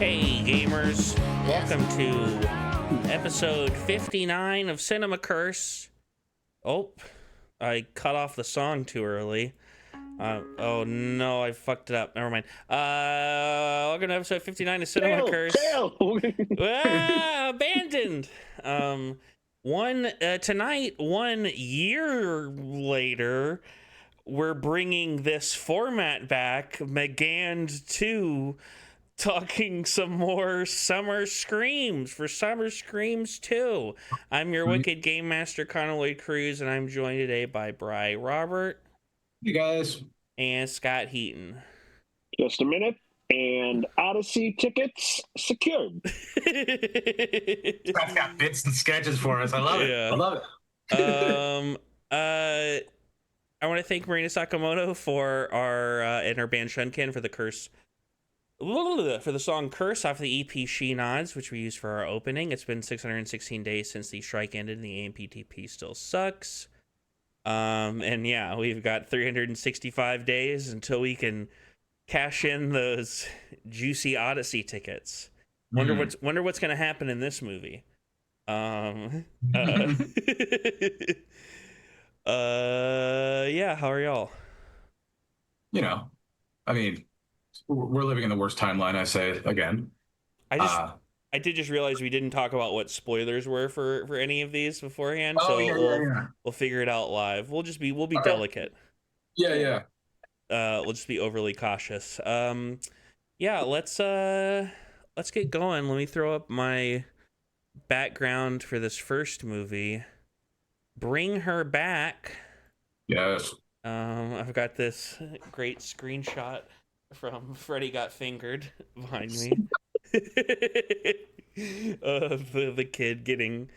Hey gamers, Yes. welcome to episode 59 of Cinema Curse. Oh, I cut off the song too early. Oh no, I fucked it up. Never mind. Welcome to episode 59 of Cinema Curse. Abandoned. Tonight, 1 year later, we're bringing this format back, M3GAN 2, talking some more Summer Screams for Summer Screams 2. I'm your wicked game master, Lloyd Crews, and I'm joined today by Bri Robert. You guys. And Scott Heaton. Just a minute, and Odyssey tickets secured. Scott's got bits and sketches for us. I love it. Yeah. I love it. I want to thank Marina Sakamoto for and her band Shunkin for the song Curse off the EP She Nods, which we used for our opening. It's been 616 days since the strike ended and the AMPTP still sucks. And yeah, we've got 365 days until we can cash in those juicy Odyssey tickets. Wonder what's going to happen in this movie. Yeah, how are y'all? You know, I mean, we're living in the worst timeline, I say again. I did just realize we didn't talk about what spoilers were for any of these beforehand, we'll figure it out live. We'll be delicate. Yeah. We'll just be overly cautious. Yeah, let's get going. Let me throw up my background for this first movie. Bring Her Back. Yes. I've got this great screenshot from Freddy Got Fingered behind me. Of the kid getting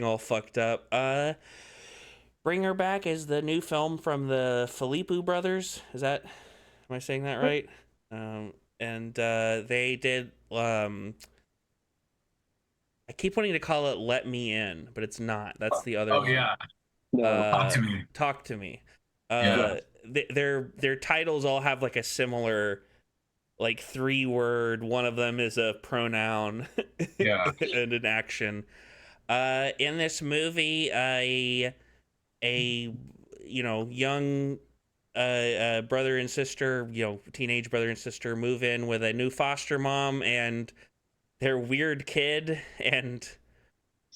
all fucked up. Bring Her Back is the new film from the Philippe brothers. Am I saying that right? And they did I keep wanting to call it Let Me In, but it's not. That's the other one. Yeah. Talk to Me. Yeah. Their titles all have like a similar, like 3-word. One of them is a pronoun, and an action. In this movie, a young brother and sister, teenage brother and sister move in with a new foster mom and their weird kid, and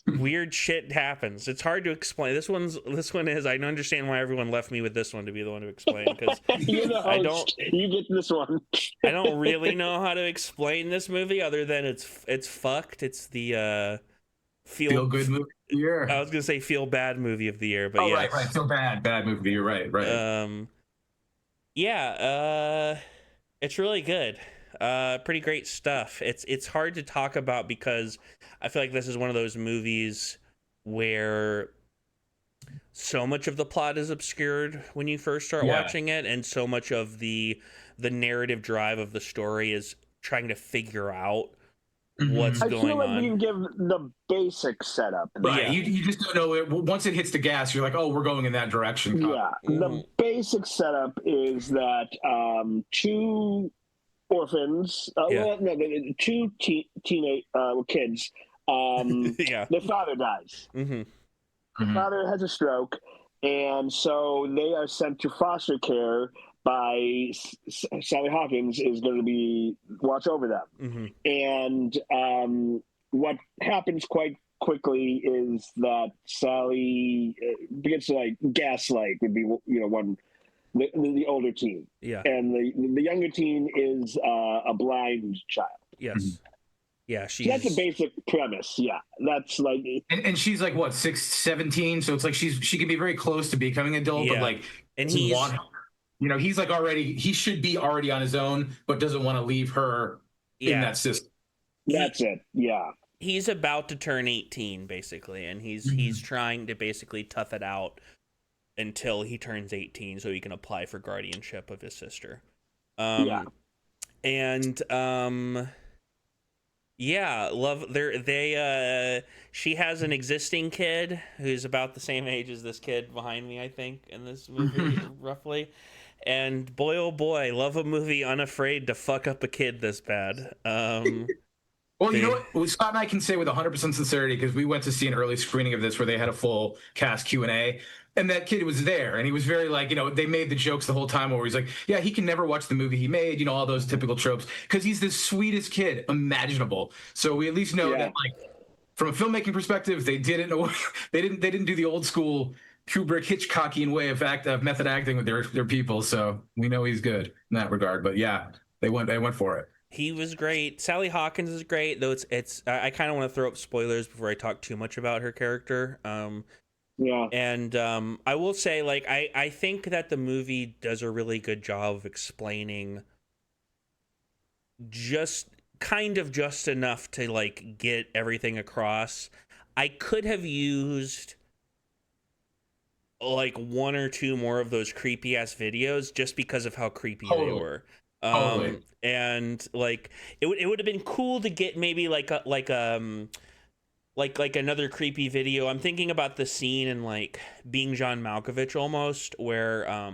weird shit happens. It's hard to explain. This one is. I don't understand why everyone left me with this one to be the one to explain, because You get this one. I don't really know how to explain this movie other than it's fucked. It's the feel good movie of the year. I was gonna say feel bad movie of the year, but right. Feel bad movie of the year. Right. It's really good. Pretty great stuff. It's hard to talk about because I feel like this is one of those movies where so much of the plot is obscured when you first start watching it, and so much of the narrative drive of the story is trying to figure out what's going on. I feel like you give the basic setup. Right. Yeah. You just don't know it. Once it hits the gas, you're like, oh, we're going in that direction. Yeah. The basic setup is that two orphans, two teenage kids. Their father dies. The father has a stroke, and so they are sent to foster care by Sally Hawkins is going to watch over them. And what happens quite quickly is that Sally begins to gaslight, would be one. The older teen, and the younger teen is a blind child. Yes, yeah, so that's a basic premise. Yeah, that's like, and she's like what 17, so it's like she can be very close to becoming adult, but like, and he's like he should be already on his own, but doesn't want to leave her in that system. That's it. Yeah, he's about to turn 18 basically, and he's trying to basically tough it out until he turns 18 so he can apply for guardianship of his sister. She has an existing kid who's about the same age as this kid behind me, I think, in this movie, roughly. And boy, oh boy, love a movie unafraid to fuck up a kid this bad. Well, you know what? Scott and I can say with 100% sincerity, because we went to see an early screening of this where they had a full cast Q&A, and that kid was there, and he was very like, they made the jokes the whole time where he's like, yeah, he can never watch the movie he made, all those typical tropes, because he's the sweetest kid imaginable. So we at least know that, like, from a filmmaking perspective, they didn't they didn't do the old school Kubrick Hitchcockian way of method acting with their people. So we know he's good in that regard. But yeah, they went for it. He was great. Sally Hawkins is great, though. It's I kind of want to throw up spoilers before I talk too much about her character. Yeah. And I will say, like, I think that the movie does a really good job of explaining just enough to, like, get everything across. I could have used, like, one or two more of those creepy ass videos just because of how creepy they were. And like it would have been cool to get maybe like another creepy video. I'm thinking about the scene in, like, Being John Malkovich almost, where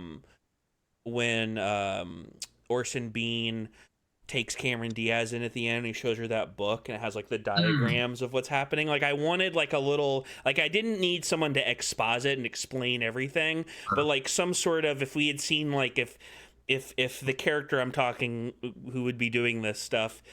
when Orson Bean takes Cameron Diaz in at the end and he shows her that book and it has, like, the diagrams of what's happening. Like, I wanted, like, a little, like, I didn't need someone to exposit and explain everything, but, like, some sort of, if we had seen, like, if the character I'm talking who would be doing this stuff,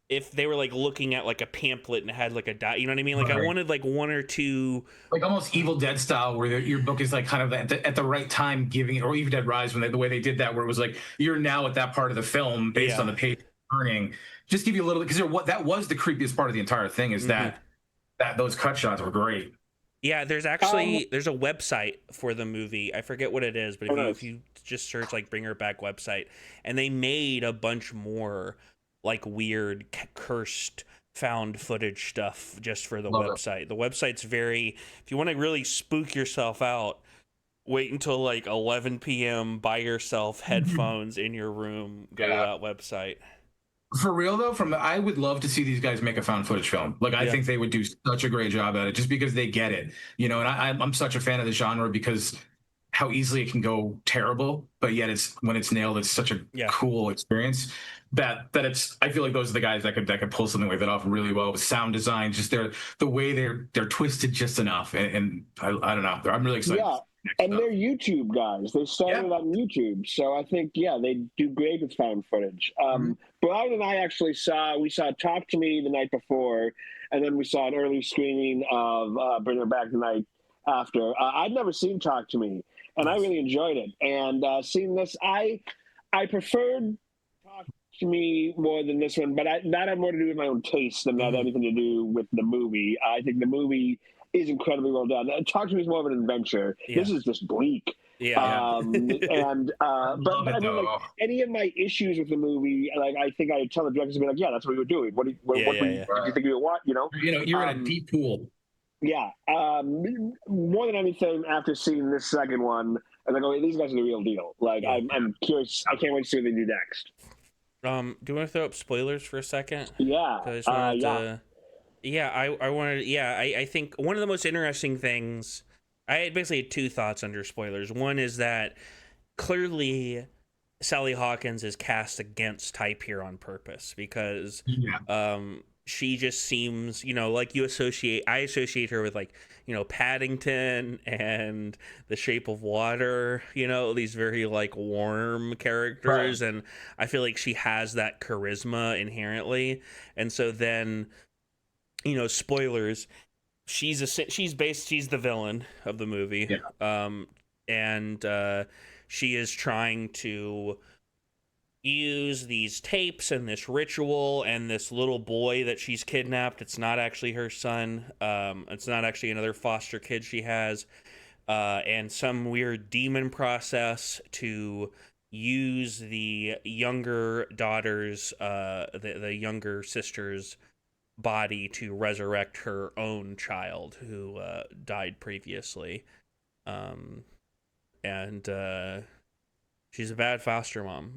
if they were, like, looking at, like, a pamphlet and it had, like, you know what I mean? Like, I wanted, like, one or two, like, almost Evil Dead style, where your book is, like, kind of at the right time giving, or Evil Dead Rise, the way they did that, where it was like, you're now at that part of the film based on the page turning. Just give you a little, because that was the creepiest part of the entire thing, is that those cut shots were great. Yeah, there's actually there's a website for the movie. I forget what it is, but if you just search, like, Bring Her Back website, and they made a bunch more, like, weird cursed found footage stuff just for the website. The website's very, if you want to really spook yourself out, wait until, like, 11 p.m. by yourself, headphones in your room, go to that website. For real though, I would love to see these guys make a found footage film. Like, I think they would do such a great job at it, just because they get it, and I'm such a fan of the genre because how easily it can go terrible, but yet when it's nailed, it's such a cool experience that it's, I feel like those are the guys that could pull something like that off really well with sound design, just the way they're twisted just enough, and I don't know, I'm really excited. Yeah. And they're YouTube guys. They started on YouTube. So I think, they do great with found footage. Brian and I actually saw Talk to Me the night before, and then we saw an early screening of Bring Her Back the night after. I'd never seen Talk to Me, and I really enjoyed it. And seeing this, I preferred Talk to Me more than this one, but that had more to do with my own taste than that had anything to do with the movie. I think the movie is incredibly well done. Talk to Me is more of an adventure. This is just bleak. But I mean, like, any of my issues with the movie, like, I think I tell the directors to be like, that's what we were doing. What do you think we would want? You're in a deep pool. Yeah. More than anything, after seeing this second one, and I go, these guys are the real deal. Like, I'm curious. I can't wait to see what they do next. Do you want to throw up spoilers for a second? Yeah. I wanted. I think one of the most interesting things. I basically had two thoughts under spoilers. One is that clearly Sally Hawkins is cast against type here on purpose, because she just seems, like, I associate her with, like, Paddington and The Shape of Water, these very, like, warm characters, and I feel like she has that charisma inherently. And so then, spoilers, she's the villain of the movie. And she is trying to use these tapes and this ritual and this little boy that she's kidnapped. It's not actually her son. It's not actually another foster kid she has, and some weird demon process to use the younger daughter's the younger sister's body to resurrect her own child who died previously. And she's a bad foster mom.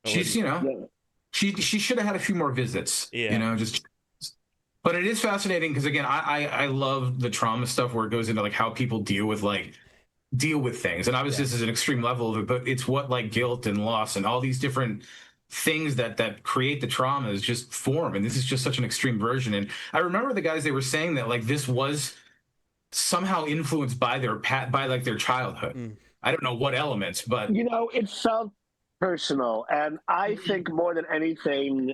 She should have had a few more visits. But it is fascinating because, again, I love the trauma stuff where it goes into, like, how people deal with, like, deal with things. And obviously this is an extreme level of it, but it's what like guilt and loss and all these different things that create the traumas just form. And this is just such an extreme version. And I remember the guys, they were saying that like this was somehow influenced by their childhood. I don't know what elements, but it felt personal. And I think more than anything,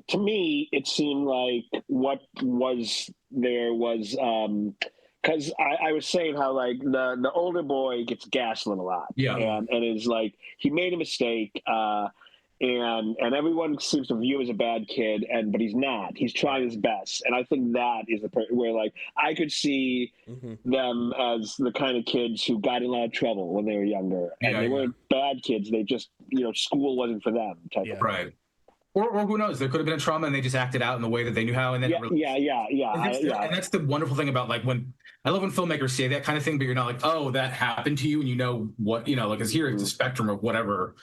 to me, it seemed like what was there was because I was saying how like the older boy gets gaslit a lot, and it's like he made a mistake, and everyone seems to view him as a bad kid, but he's not. He's trying his best, and I think that is where like I could see them as the kind of kids who got in a lot of trouble when they were younger, and they weren't bad kids. They just school wasn't for them. Type of right. Or who knows? There could have been a trauma and they just acted out in the way that they knew how. And then and that's the wonderful thing about like I love when filmmakers say that kind of thing, but you're not like, oh, that happened to you, and what like is here it's a spectrum of whatever,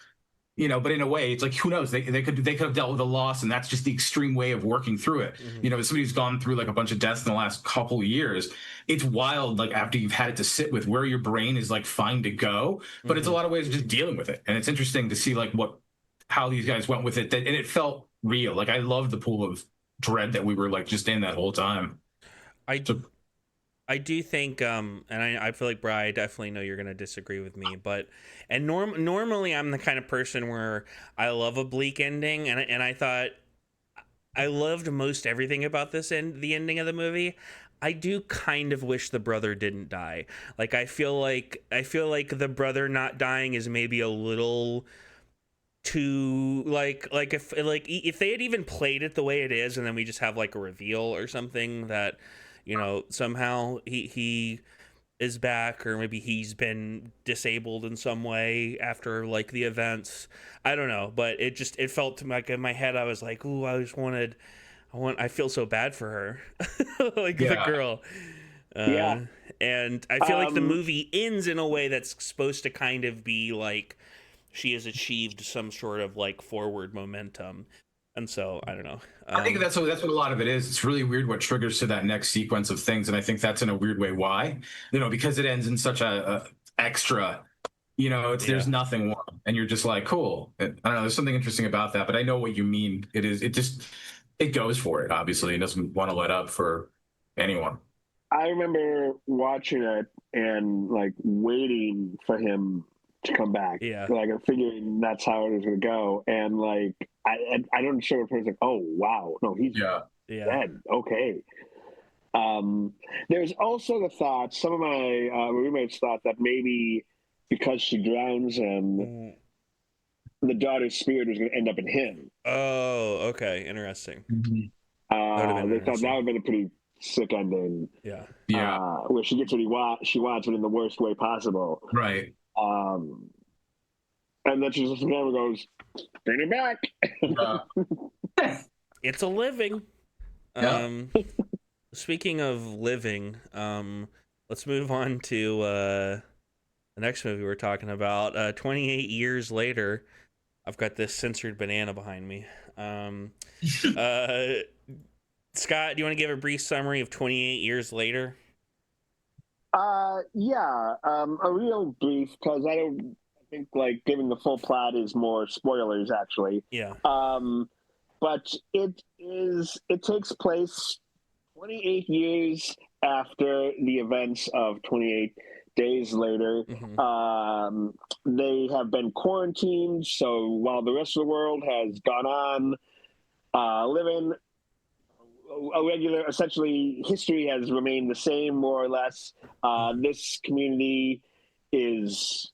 But in a way, it's like who knows? They could have dealt with a loss, and that's just the extreme way of working through it. As somebody who's gone through like a bunch of deaths in the last couple of years, it's wild. Like after you've had it to sit with, where your brain is like fine to go, but it's a lot of ways of just dealing with it, and it's interesting to see like how these guys went with it, and it felt real. Like I love the pool of dread that we were like just in that whole time. I do think, and I feel like, Bri, I definitely know you're going to disagree with me, but normally I'm the kind of person where I love a bleak ending, and I thought I loved most everything about the ending of the movie. I do kind of wish the brother didn't die. Like I feel like the brother not dying is maybe a little too like if they had even played it the way it is, and then we just have like a reveal or something that somehow he is back, or maybe he's been disabled in some way after like the events. I don't know, but it felt to like in my head I was like, ooh, I feel so bad for her. Like the girl. And I feel like the movie ends in a way that's supposed to kind of be like she has achieved some sort of like forward momentum. And so I don't know. I think that's what a lot of it is. It's really weird what triggers to that next sequence of things, and I think that's in a weird way why. Because it ends in such a extra. There's nothing more, and you're just like, cool. I don't know. There's something interesting about that, but I know what you mean. It goes for it. Obviously, it doesn't want to let up for anyone. I remember watching it and like waiting for him to come back. Yeah. Like I'm figuring that's how it was going to go, and like I don't show a person like, oh wow, no, he's dead. Okay. There's also the thought. Some of my roommates thought that maybe because she drowns him, the daughter's spirit was going to end up in him. Oh, okay, interesting. They thought that would have been a pretty sick ending. Yeah. Where she gets what she wants, but in the worst way possible. Right. And then she just never goes, bring it back. It's a living. Speaking of living, let's move on to the next movie we're talking about. 28 years later. I've got this censored banana behind me. Scott, do you want to give a brief summary of 28 years later? A real brief, because I think like giving the full plot is more spoilers actually. Yeah. But it takes place 28 years after the events of 28 days later. They have been quarantined, so while the rest of the world has gone on living a regular, essentially history has remained the same more or less. This community is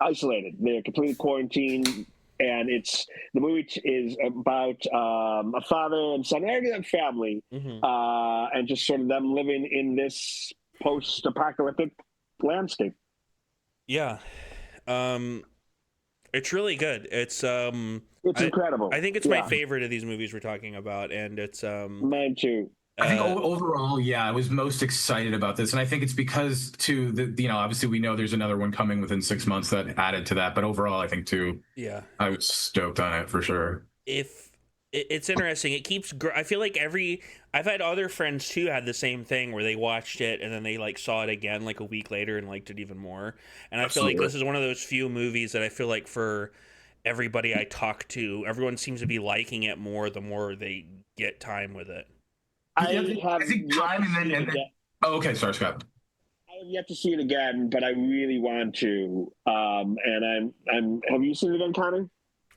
isolated. They're completely quarantined, and the movie is about a father and son, a family, and just sort of them living in this post-apocalyptic landscape. Yeah. It's really good. It's incredible. I think it's my favorite of these movies we're talking about, and it's mine too. I think overall, I was most excited about this, and I think it's because obviously we know there's another one coming within 6 months that added to that, but overall, I think too, I was stoked on it for sure. If it's interesting. It keeps. I feel like I've had other friends too had the same thing where they watched it and then they like saw it again like a week later and liked it even more. And I feel like this is one of those few movies that I feel like for everybody I talk to, everyone seems to be liking it more the more they get time with it. I think time and then oh, okay, sorry, Scott. I have yet to see it again, but I really want to. And I'm. Have you seen it again, Connor?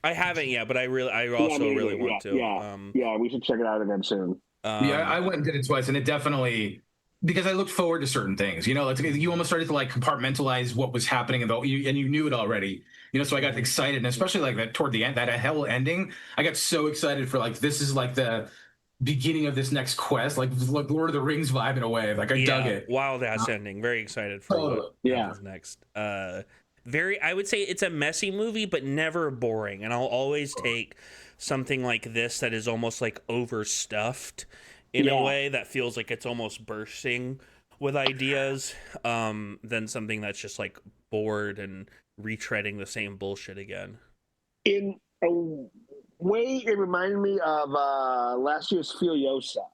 I haven't yet, but I also really want to. Yeah, we should check it out again soon. Yeah, I went and did it twice, and it definitely, because I looked forward to certain things. You know, you almost started to like compartmentalize what was happening, and you knew it already. You know, so I got excited, and especially like that toward the end, that hell ending, I got so excited for like this is like the beginning of this next quest, like Lord of the Rings vibe in a way. Like I dug it. Wild ass ending. Very excited for what happens next. I would say it's a messy movie, but never boring. And I'll always take something like this that is almost like overstuffed in a way that feels like it's almost bursting with ideas, than something that's just like bored and retreading the same bullshit again. In a way, it reminded me of last year's Furiosa.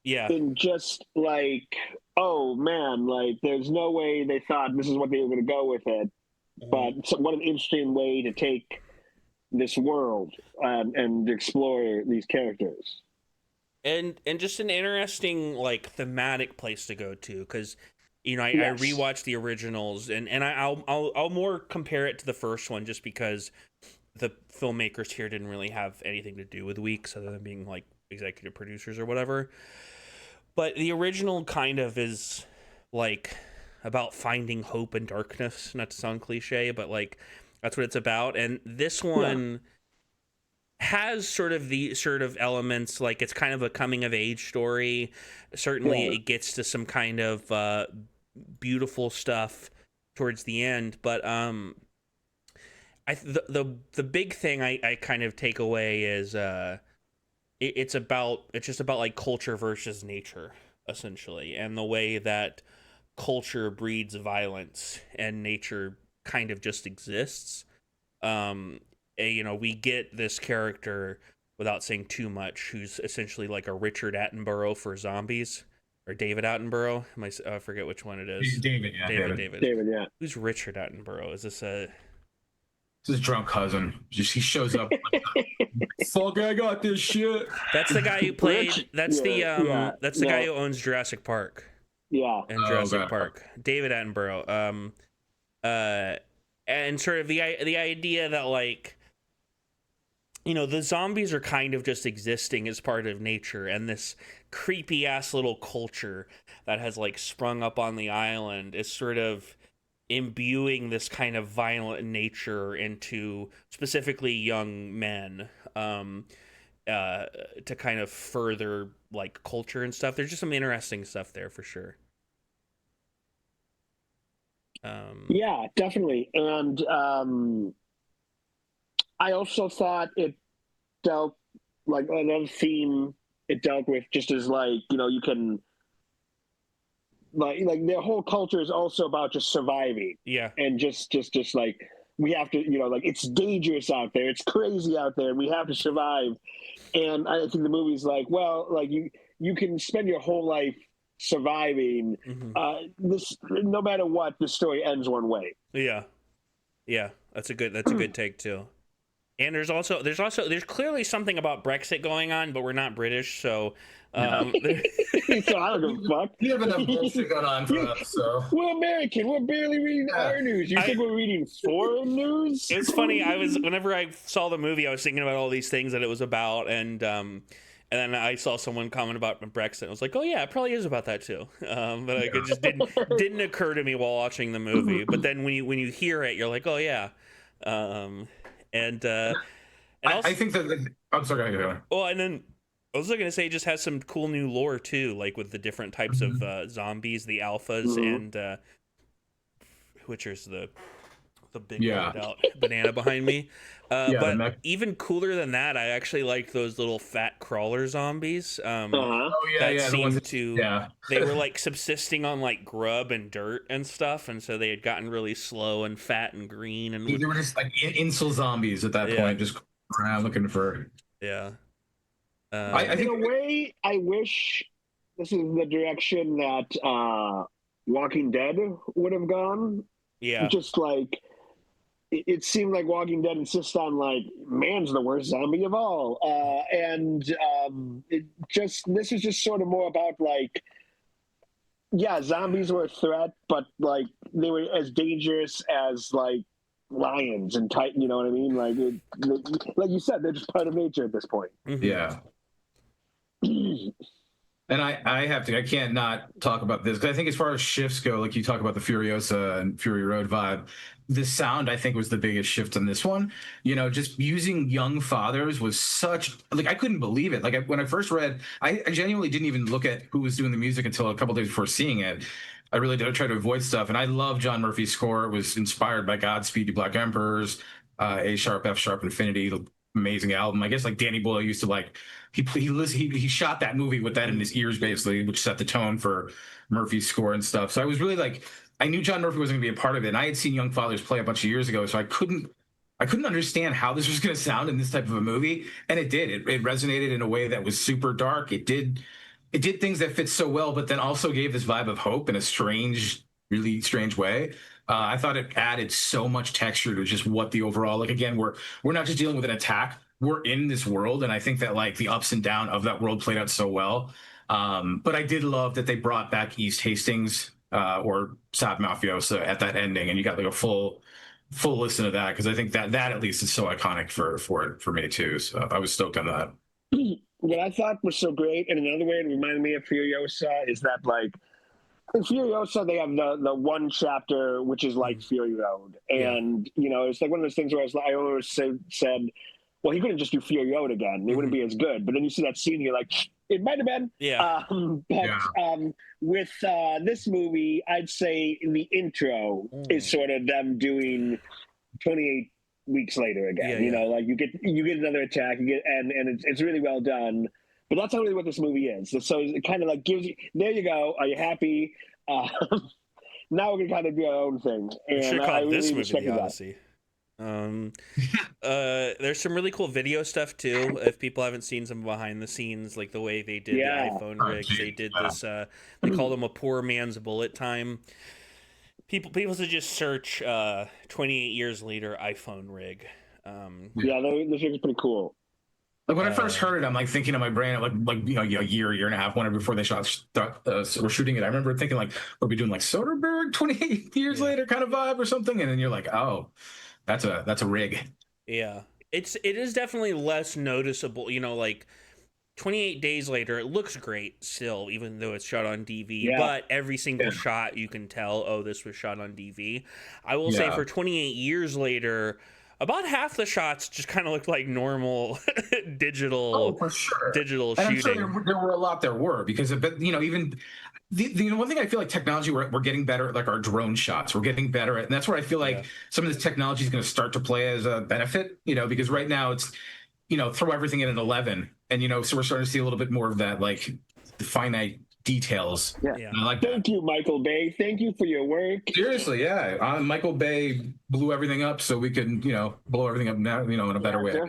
Yeah. In just like, oh man, like there's no way they thought this is what they were going to go with it. But what an interesting way to take this world and explore these characters. And just an interesting like thematic place to go to, because you know I rewatched the originals and I'll more compare it to the first one just because the filmmakers here didn't really have anything to do with Weeks other than being like executive producers or whatever. But the original kind of is like about finding hope in darkness, not to sound cliche, but like that's what it's about. And this one has sort of elements, like it's kind of a coming of age story. Certainly it gets to some kind of beautiful stuff towards the end, but the big thing I kind of take away is it's just about like culture versus nature, essentially, and the way that culture breeds violence and nature kind of just exists. You know, we get this character, without saying too much, who's essentially like a Richard Attenborough for zombies, or David Attenborough. I forget which one it is. David, yeah. Who's Richard Attenborough? Is this a... It's his drunk cousin. He shows up. Fuck! I got this shit. That's the guy who played. That's the guy who owns Jurassic Park. Yeah. And Jurassic Park. David Attenborough. And sort of the idea that like, you know, the zombies are kind of just existing as part of nature, and this creepy ass little culture that has like sprung up on the island is sort of imbuing this kind of violent nature into specifically young men, to kind of further like culture and stuff. There's just some interesting stuff there for sure. Yeah, definitely. And I also thought it dealt, like another theme it dealt with, just as like, you know, you can like their whole culture is also about just surviving. Yeah. And just like, we have to, you know, like it's dangerous out there, it's crazy out there, we have to survive. And I think the movie's like, well, like you can spend your whole life surviving. This, no matter what, the story ends one way. Yeah, that's a good take too. And there's clearly something about Brexit going on, but we're not British, so so I don't give a fuck. We have enough bullshit going on for us, so we're American. We're barely reading our news. You think we're reading foreign news? It's funny. Whenever I saw the movie, I was thinking about all these things that it was about, and then I saw someone comment about Brexit. I was like, oh yeah, it probably is about that too. But like, it just didn't occur to me while watching the movie. But then when you hear it, you're like, oh yeah. And also, I think that I'm sorry. Well, and then I was going to say it just has some cool new lore too, like with the different types of zombies, the alphas, and which is the big out banana behind me. But even cooler than that, I actually like those little fat crawler zombies. They were like subsisting on like grub and dirt and stuff, and so they had gotten really slow and fat and green, and they were just like incel zombies at that point, just around looking for I think in a way, I wish this is the direction that Walking Dead would have gone. Yeah. Just like it seemed like Walking Dead insists on like man's the worst zombie of all, and this is just sort of more about like, yeah, zombies were a threat, but like they were as dangerous as like lions and titan. You know what I mean? Like you said, they're just part of nature at this point. Mm-hmm. Yeah. And I can't not talk about this, because I think as far as shifts go, like you talk about the Furiosa and Fury Road vibe, the sound I think was the biggest shift in this one. You know, just using young fathers was such, like, I couldn't believe it. Like when I first read, I genuinely didn't even look at who was doing the music until a couple days before seeing it. I really did try to avoid stuff, and I love John Murphy's score. It was inspired by Godspeed You Black Emperors, A Sharp, F Sharp, Infinity. Amazing album. I guess like Danny Boyle used to like he shot that movie with that in his ears basically, which set the tone for Murphy's score and stuff. So I was really like, I knew John Murphy wasn't going to be a part of it, and I had seen Young Fathers play a bunch of years ago, so I couldn't understand how this was going to sound in this type of a movie, and it did. It resonated in a way that was super dark. It did things that fit so well, but then also gave this vibe of hope in a strange, really strange way. I thought it added so much texture to just what the overall, like, again, we're not just dealing with an attack, we're in this world, and I think that like the ups and downs of that world played out so well. But I did love that they brought back East Hastings or Sab Mafiosa at that ending, and you got like a full listen to that, because I think that at least is so iconic for me too. So I was stoked on that. What I thought was so great, and another way it reminded me of Furiosa, is that like in Furiosa they have the one chapter which is like Fury Road, and you know, it's like one of those things where I always said, well, he couldn't just do Fury Road again; it wouldn't be as good. But then you see that scene, and you're like, it might have been. Yeah. With this movie, I'd say the intro is sort of them doing 28 weeks later again. You know, like you get another attack, and it's really well done. But that's not really what this movie is. So it kind of like gives you, there you go. Are you happy? Now we're gonna kind of do our own thing. And we should call really this movie The Odyssey. There's some really cool video stuff too. If people haven't seen some behind the scenes, like the way they did the iPhone rigs, they did this. They called them a poor man's bullet time. People should just search 28 years later iPhone rig. This rig is pretty cool. Like when I first heard it, I'm like thinking in my brain, like you know, a year and a half, whenever before they were shooting it. I remember thinking like, are we doing like Soderbergh 28 years later kind of vibe or something? And then you're like, oh, that's a rig. Yeah, it is definitely less noticeable. You know, like 28 days later, it looks great still, even though it's shot on DV. Yeah. But every single shot, you can tell, oh, this was shot on DV. I will say for 28 years later, about half the shots just kind of looked like normal digital digital and shooting. I'm sure there were a lot because you know, even the one thing I feel like technology, we're getting better at like our drone shots. We're getting better at, and that's where I feel like some of this technology is going to start to play as a benefit. You know, because right now it's, you know, throw everything in an 11, and you know, so we're starting to see a little bit more of that, like the finite details. And I like Thank you, Michael Bay. Thank you for your work. Seriously, Michael Bay blew everything up so we could, you know, blow everything up now, you know, in a better way.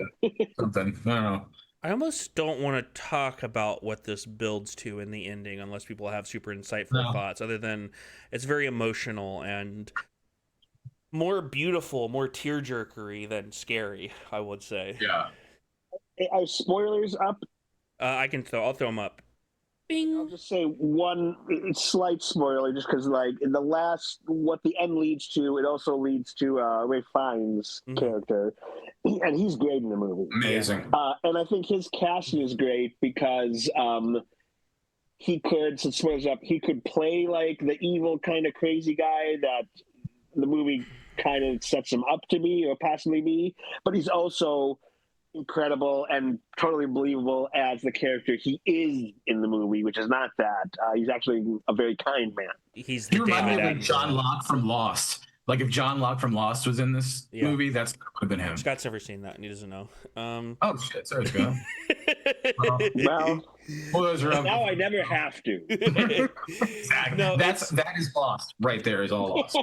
Something. I don't know. I almost don't want to talk about what this builds to in the ending unless people have super insightful thoughts, other than it's very emotional and more beautiful, more tearjerkery than scary, I would say. Yeah. Are spoilers up? I'll throw them up. Bing. I'll just say one slight spoiler, just because, like, in the last, what the end leads to, it also leads to Ray Fiennes' character, and he's great in the movie. Amazing. And I think his casting is great because he could, since spoilers up, he could play like the evil kind of crazy guy that the movie kind of sets him up to be or possibly be, but he's also incredible and totally believable as the character he is in the movie, which is not that. He's actually a very kind man. He's the David Attenborough. John Locke from Lost. Like if John Locke from Lost was in this movie, that would have been him. Scott's never seen that and he doesn't know. Oh shit, sorry, Scott. Well, those are now I never have to. Exactly. No, that is Lost. Right there is all Lost.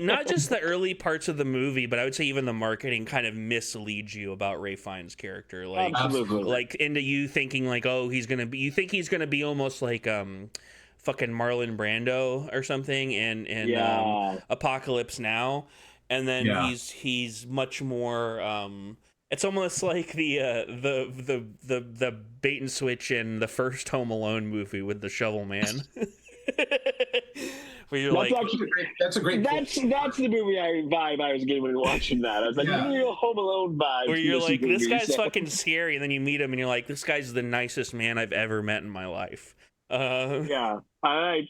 Not just the early parts of the movie, but I would say even the marketing kind of misleads you about Ralph Fiennes' character. Like, absolutely. Like into you thinking like, oh, you think he's gonna be almost like fucking Marlon Brando or something in Apocalypse Now, and then he's much more. It's almost like the bait and switch in the first Home Alone movie with the shovel man. Where you're that's a great. That's the movie vibe I was getting when watching that. I was like, real Home Alone vibe. Where you're like, this guy's fucking scary, and then you meet him, and you're like, this guy's the nicest man I've ever met in my life. All right.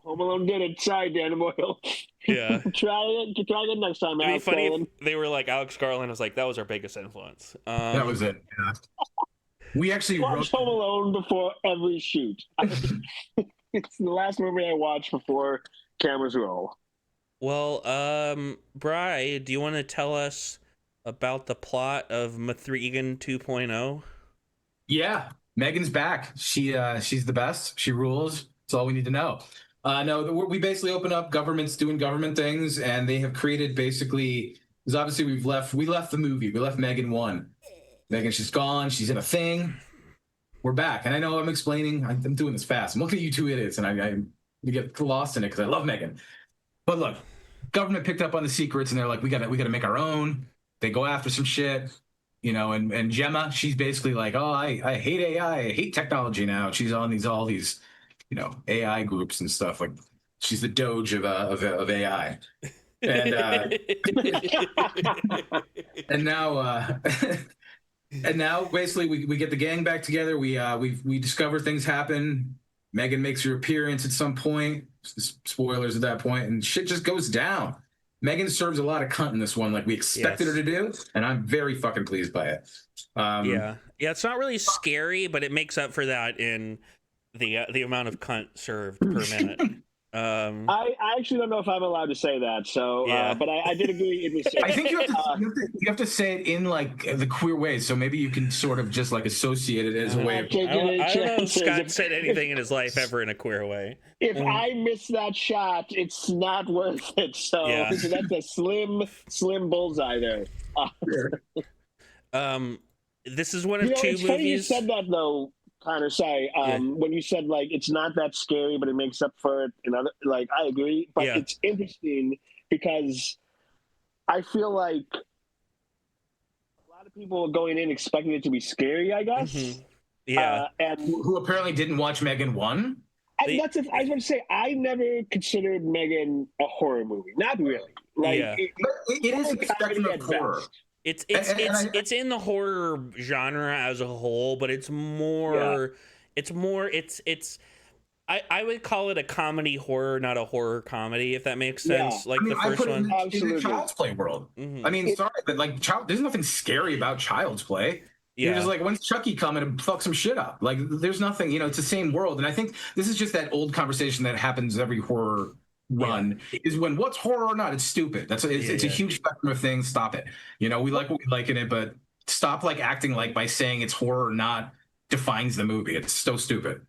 Home Alone did it. Sorry, Dan Boyle. Yeah. Try it next time. It'd be funny if they were like Alex Garland was like, that was our biggest influence. That was it. Yeah. We actually watched Home Alone before every shoot. It's the last movie I watched before cameras roll. Well, Bri, do you want to tell us about the plot of M3GAN 2.0? Yeah, Megan's back. She's the best. She rules. That's all we need to know. No, we basically open up governments doing government things, and they have created basically, because obviously we left the movie. We left Megan 1. Megan, she's gone. She's in a thing. We're back. And I know I'm explaining. I'm doing this fast. I'm looking at you two idiots, and I get lost in it because I love Megan. But look, government picked up on the secrets, and they're like, we gotta make our own. They go after some shit, and Gemma, she's basically like, oh, I hate AI. I hate technology now. She's on all these AI groups and stuff. Like she's the Doge of AI. And and now basically we get the gang back together. We discover things happen. Megan makes her appearance at some point. Spoilers at that point, and shit just goes down. Megan serves a lot of cunt in this one, like we expected her to do, and I'm very fucking pleased by it. Yeah, it's not really scary, but it makes up for that in the amount of cunt served per minute. I actually don't know if I'm allowed to say that, so but I did agree it was. I think you have to say it in like the queer way, so maybe you can sort of just like associate it as a way of. I don't know if Scott said anything in his life ever in a queer way. If I miss that shot, it's not worth it. So that's a slim bullseye there. This is one of two movies. Funny you said that though. Kind of say when you said like it's not that scary, but it makes up for it. I agree, but it's interesting because I feel like a lot of people are going in expecting it to be scary. I guess, and who apparently didn't watch Megan 1. I was going to say I never considered Megan a horror movie. Not really. It is a spectrum of horror. It's in the horror genre as a whole, but it's more I would call it a comedy horror, not a horror comedy, if that makes sense. Like the first one, in the Child's Play world. Mm-hmm. I mean, sorry, but like there's nothing scary about Child's Play. You're just like, when's Chucky coming and fuck some shit up? Like, there's nothing. It's the same world, and I think this is just that old conversation that happens every horror run is when what's horror or not, it's stupid. It's a huge spectrum of things. Stop it. We like what we like in it, but stop like acting like by saying it's horror or not defines the movie. It's so stupid.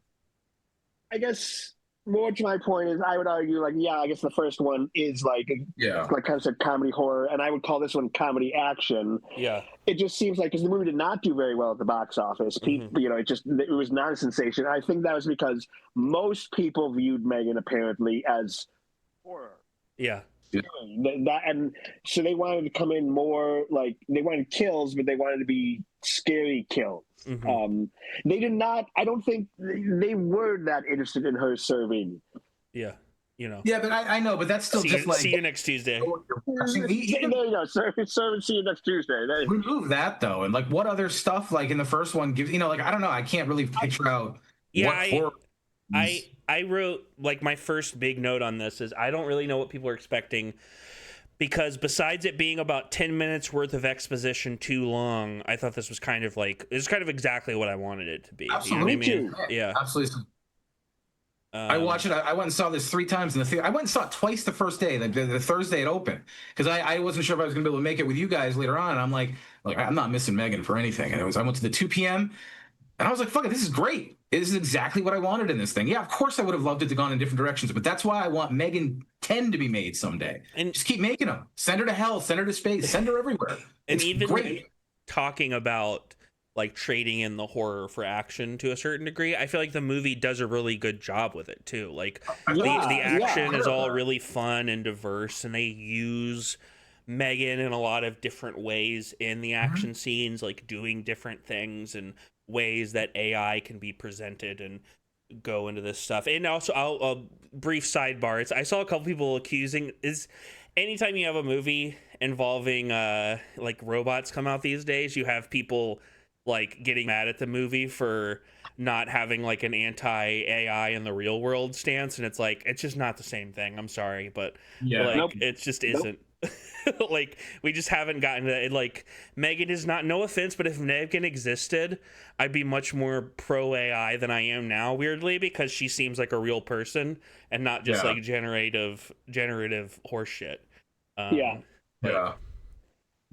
I guess more to my point is I would argue I guess the first one is like kind of said comedy horror, and I would call this one comedy action. Yeah. It just seems like because the movie did not do very well at the box office. People, it was not a sensation. I think that was because most people viewed Megan apparently as horror. Yeah. And so they wanted to come in more like they wanted kills, but they wanted to be scary kills. Mm-hmm. They did not. I don't think they were that interested in her serving. Yeah. Yeah, but I know, but that's still see you next Tuesday. There you go. Serve and see you next Tuesday. Remove that though, and like what other stuff like in the first one gives I don't know. I can't really picture out. I wrote like my first big note on this is I don't really know what people are expecting because besides it being about 10 minutes worth of exposition too long, I thought this was kind of exactly what I wanted it to be. Absolutely. You know what I mean? Yeah. Absolutely. I watched it. I went and saw this 3 times in the theater. I went and saw it twice the first day, the Thursday it opened, because I wasn't sure if I was going to be able to make it with you guys later on. And I'm like I'm not missing M3GAN for anything. And I went to the 2 p.m. and I was like, fuck it, this is great. This is exactly what I wanted in this thing. Yeah, of course I would have loved it to gone in different directions, but that's why I want M3GAN 10 to be made someday. And just keep making them. Send her to hell, send her to space, send her everywhere. And it's even great. Talking about like trading in the horror for action to a certain degree, I feel like the movie does a really good job with it too. Like the action is all really fun and diverse, and they use M3GAN in a lot of different ways in the action scenes, like doing different things and ways that AI can be presented and go into this stuff. And also, I'll brief sidebar. I saw a couple people accusing anytime you have a movie involving like robots come out these days, you have people like getting mad at the movie for not having like an anti-AI in the real world stance, and it's like it's just not the same thing. I'm sorry, but it just isn't. Like we just haven't gotten to it. Like M3GAN is not, no offense, but if M3GAN existed, I'd be much more pro AI than I am now, weirdly, because she seems like a real person and not just like generative horseshit.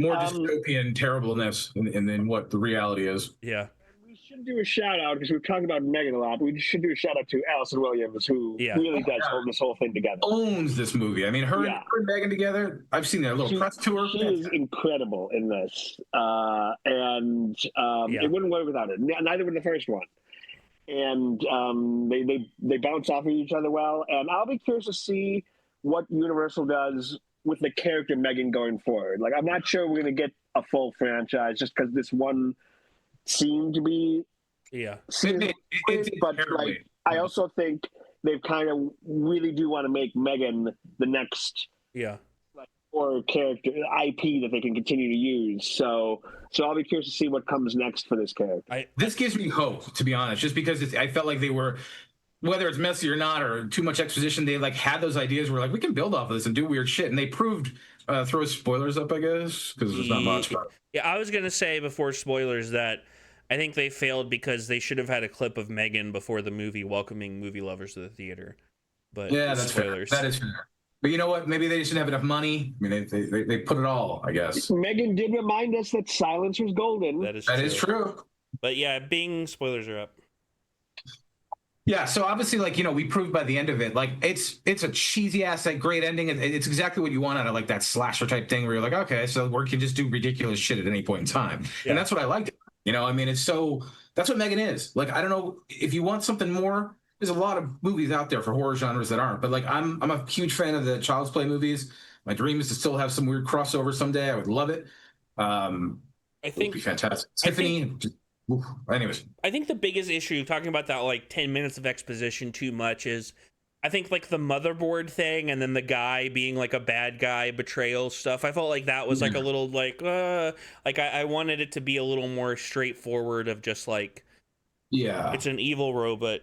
More dystopian terribleness than what the reality is. Yeah. We should do a shout out, because we've talked about M3GAN a lot. We should do a shout out to Allison Williams, who really does hold this whole thing together. Owns this movie. I mean, her and M3GAN together. I've seen their little press tour. She is incredible in this, and it wouldn't work without her. Neither would the first one. And they bounce off of each other well. And I'll be curious to see what Universal does with the character M3GAN going forward. Like, I'm not sure we're going to get a full franchise just because this one seemed to be but like I also think they kind of really do want to make M3GAN the next horror character IP that they can continue to use. So I'll be curious to see what comes next for this character. This gives me hope, to be honest, just because I felt like they were, whether it's messy or not, or too much exposition, they like had those ideas where like we can build off of this and do weird shit, and they proved. Throw spoilers up, I guess, because there's not much. Yeah, I was gonna say before spoilers that I think they failed because they should have had a clip of M3GAN before the movie welcoming movie lovers to the theater. But yeah, that's spoilers. Fair. That is fair. But you know what? Maybe they just didn't have enough money. I mean, they put it all, I guess. M3GAN did remind us that silence was golden. That is true. But yeah, Bing, spoilers are up. Yeah, so obviously, like, you know, we proved by the end of it, like, it's a cheesy ass, like, great ending. It's exactly what you want out of like that slasher type thing where you're like, okay, so we can just do ridiculous shit at any point in time, and that's what I liked. You know, I mean, that's what M3GAN is. Like, I don't know if you want something more. There's a lot of movies out there for horror genres that aren't, but like, I'm a huge fan of the Child's Play movies. My dream is to still have some weird crossover someday. I would love it. I think it would be fantastic. Tiffany. Anyways, I think the biggest issue talking about that like 10 minutes of exposition too much is I think like the motherboard thing and then the guy being like a bad guy betrayal stuff. I felt like that was like a little like I wanted it to be a little more straightforward of just like it's an evil robot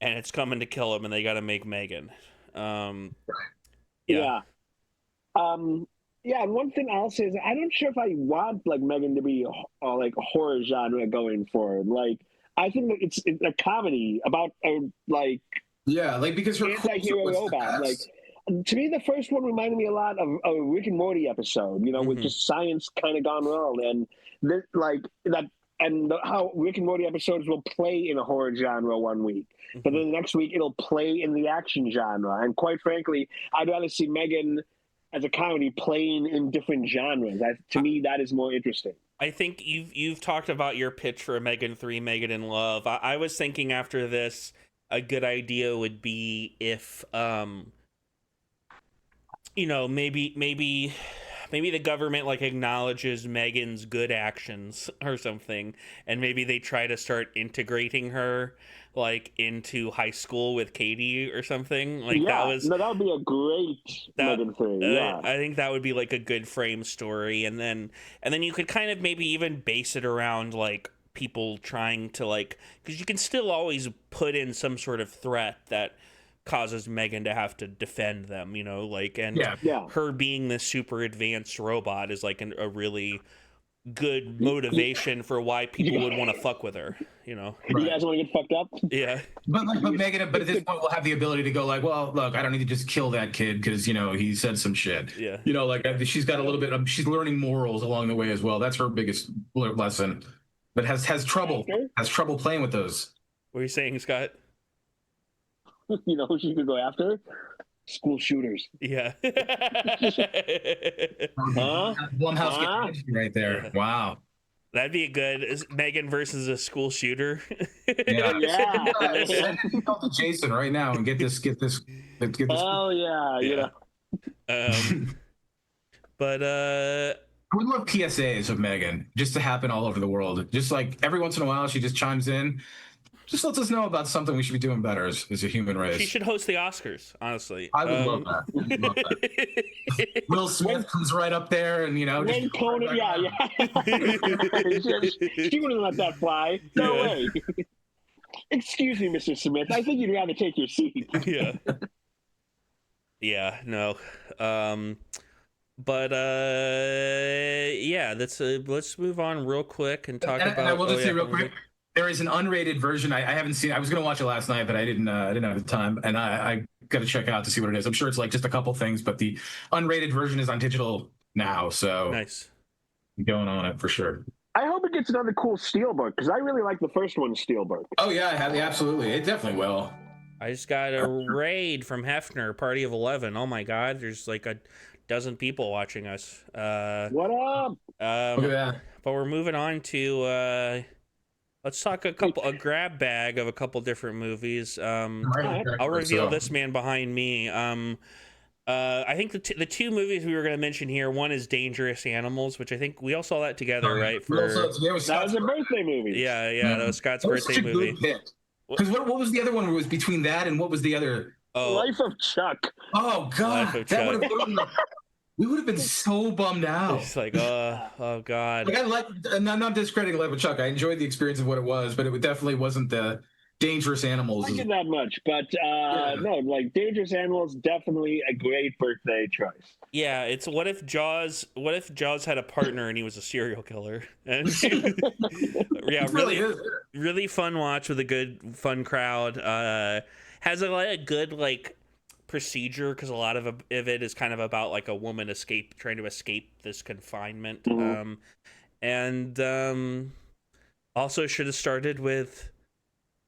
and it's coming to kill him and they got to make M3GAN. Yeah, and one thing I'll say is I'm not sure if I want like M3GAN to be like a horror genre going forward. Like, I think that it's a comedy about because her anti-hero robot. Like, to me, the first one reminded me a lot of a Rick and Morty episode. You know, with just science kind of gone wrong, and how Rick and Morty episodes will play in a horror genre one week, but then the next week it'll play in the action genre. And quite frankly, I'd rather see M3GAN as a comedy playing in different genres. To me, that is more interesting. I think you've talked about your pitch for M3GAN 3, M3GAN in Love. I was thinking after this, a good idea would be if, you know, maybe the government like acknowledges M3GAN's good actions or something, and maybe they try to start integrating her like into high school with Katie or something. Like that would be a great M3GAN thing. I think that would be like a good frame story, and then you could kind of maybe even base it around like people trying to like, because you can still always put in some sort of threat that causes M3GAN to have to defend them, you know, like, and her being this super advanced robot is like a really good motivation for why people would want to fuck with her, you know. You guys want to get fucked up? Yeah. But Megan, but at this point, we'll have the ability to go like, well, look, I don't need to just kill that kid because he said some shit. Yeah. Like she's got a little bit of, she's learning morals along the way as well. That's her biggest lesson. But has trouble playing with those. What are you saying, Scott? You know who she could go after? School shooters. Yeah. Blumhouse right there. Yeah. Wow. That'd be a good Megan versus a school shooter. Yeah. Send to Jason right now and get this. Oh yeah. But I would love PSAs of Megan just to happen all over the world. Just like every once in a while, she just chimes in. Just lets us know about something we should be doing better as a human race. She should host the Oscars, honestly. I would love that. Will Smith comes right up there and, she wouldn't let that fly. No way. Excuse me, Mr. Smith. I think you'd rather take your seat. Yeah. Yeah, no. Let's move on real quick and talk about... And I will just say real quick, there is an unrated version. I haven't seen. I was going to watch it last night, but I didn't have the time, and I got to check out to see what it is. I'm sure it's like just a couple things, but the unrated version is on digital now. So nice, going on it for sure. I hope it gets another cool steelbook because I really like the first one steelbook. Oh yeah, absolutely. It definitely will. I just got a raid from Hefner, Party of 11. Oh my God, there's like a dozen people watching us. What up? Look at that. But we're moving on to. Let's talk a grab bag of a couple different movies. I'll reveal this man behind me. I think the two movies we were going to mention here, one is Dangerous Animals, which I think we all saw that together, right? That was a birthday movie. Yeah, that was Scott's birthday movie. Because what was the other one? It was between that and what was the other? Oh, Life of Chuck. Oh God, we would have been so bummed out. It's like, oh God. Like I'm not discrediting Life of Chuck. I enjoyed the experience of what it was, but it definitely wasn't the Dangerous Animals. I didn't that much, but no, like Dangerous Animals, definitely a great birthday choice. Yeah, it's what if Jaws had a partner and he was a serial killer? And yeah, really fun watch with a good fun crowd. Has a good like procedure because a lot of it is kind of about like a woman trying to escape this confinement. Mm-hmm. And also should have started with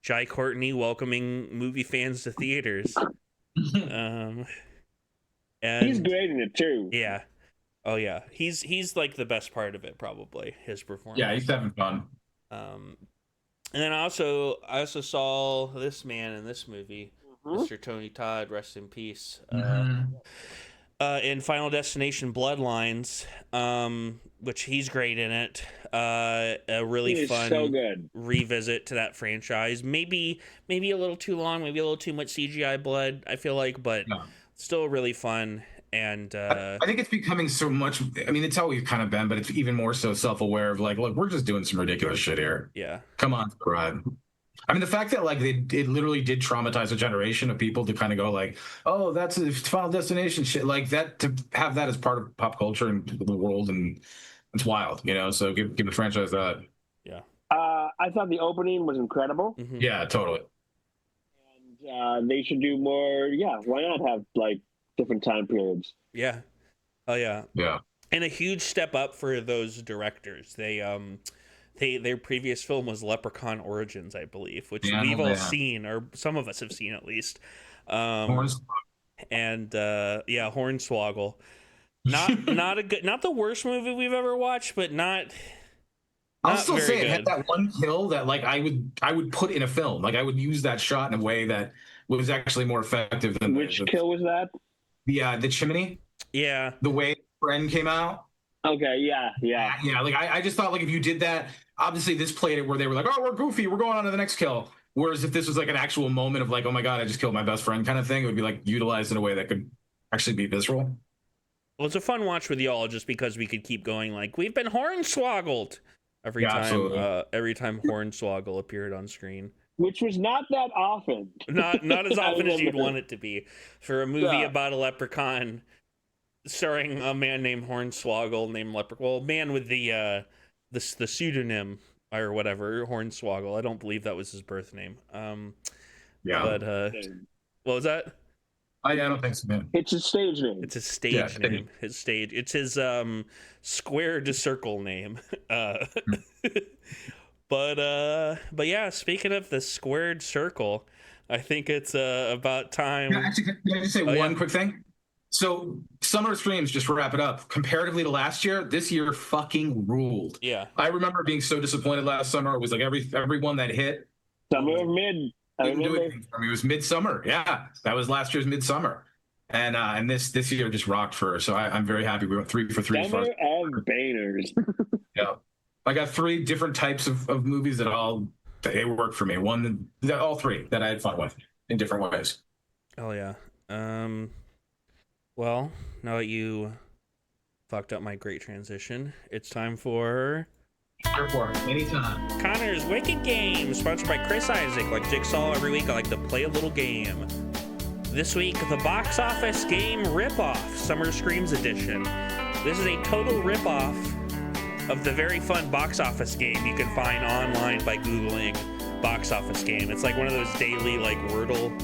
Jai Courtney welcoming movie fans to theaters. And he's great in it too. Yeah. Oh yeah. He's like the best part of it, probably, his performance. Yeah, he's having fun. And then I also saw this man in this movie. Mr. Tony Todd, rest in peace. In Final Destination Bloodlines, which he's great in it. A really fun revisit to that franchise. Maybe a little too long, maybe a little too much CGI blood, I feel like, but still really fun. And I think it's becoming so much. I mean, it's always kind of been, but it's even more so self-aware of like, look, we're just doing some ridiculous shit here. Yeah. Come on, Brad. I mean, the fact that like it literally did traumatize a generation of people to kind of go like, oh, that's a Final Destination shit, like that, to have that as part of pop culture and the world, and it's wild, So give the franchise that. Yeah. I thought the opening was incredible. Mm-hmm. Yeah, totally. And they should do more. Yeah, why not have like different time periods? Yeah. Oh yeah. Yeah. And a huge step up for those directors. Their previous film was Leprechaun Origins, I believe, which we've all seen, or some of us have seen at least. Hornswoggle. Not the worst movie we've ever watched, but not. I'll still say it had that one kill that like I would put in a film. Like I would use that shot in a way that was actually more effective than which kill was that? The chimney. Yeah. The way Friend came out. Okay, yeah. Like I just thought like if you did that, obviously this played it where they were like, oh, we're goofy, we're going on to the next kill. Whereas if this was like an actual moment of like, oh my God, I just killed my best friend kind of thing, it would be like utilized in a way that could actually be visceral. Well, it's a fun watch with y'all just because we could keep going like, we've been hornswoggled every time Hornswoggle appeared on screen. Which was not that often. Not as often as you'd want it to be for a movie about a leprechaun starring a man named Hornswoggle named Leprechaun. Well, man with the the pseudonym or whatever, Hornswoggle. I don't believe that was his birth name. Yeah. But what was that? I don't think so, man. It's his stage name. It's his stage name. His stage. It's his square to circle name. But yeah, speaking of the squared circle, I think it's about time. Can I just say one quick thing? So summer streams, just to wrap it up, comparatively to last year, this year fucking ruled. Yeah. I remember being so disappointed last summer. It was like every one that hit. Summer of Mid. I remember. It was midsummer. Yeah, that was last year's midsummer. And this year just rocked for us. So I'm very happy. We went 3 for 3. Summer of Banners. Yeah. I got 3 different types of movies that they worked for me. All 3 that I had fun with in different ways. Oh yeah. Well, now that you fucked up my great transition, it's time for Anytime. Connor's Wicked Game, sponsored by Chris Isaac. Like Jigsaw every week, I like to play a little game. This week, the box office game ripoff, Summer Screams edition. This is a total ripoff of the very fun box office game you can find online by Googling box office game. It's like one of those daily like Wordle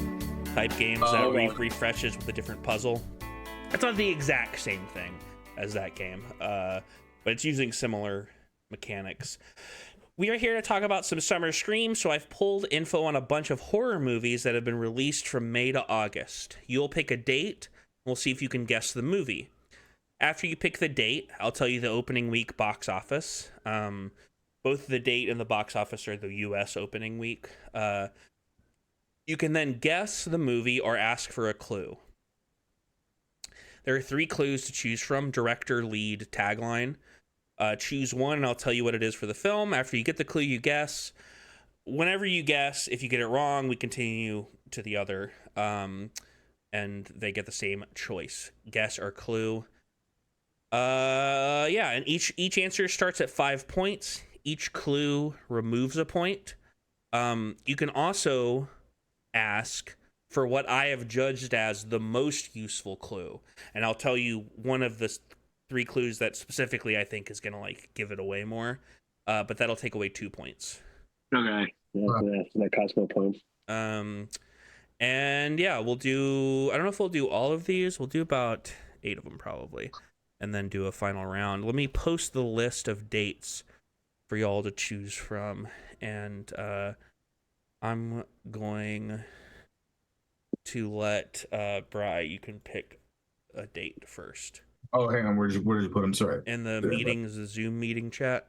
type games that refreshes with a different puzzle. It's not the exact same thing as that game, but it's using similar mechanics. We are here to talk about some summer screams, so I've pulled info on a bunch of horror movies that have been released from May to August. You'll pick a date, we'll see if you can guess the movie. After you pick the date, I'll tell you the opening week box office. Both the date and the box office are the US opening week. You can then guess the movie or ask for a clue. There are 3 clues to choose from: director, lead, tagline. Choose one and I'll tell you what it is for the film. After you get the clue, you guess. Whenever you guess, if you get it wrong, we continue to the other, and they get the same choice: guess or clue. And each answer starts at 5 points. Each clue removes a point. You can also ask for what I have judged as the most useful clue, and I'll tell you one of the 3 clues that specifically I think is gonna like give it away more, but that'll take away 2 points. Okay, that costs no points. And yeah, we'll do. I don't know if we'll do all of these. We'll do about 8 of them probably, and then do a final round. Let me post the list of dates for y'all to choose from, and I'm going to let Bri. You can pick a date first. Oh, hang on. Where did you put them? Sorry. In the meetings, the Zoom meeting chat.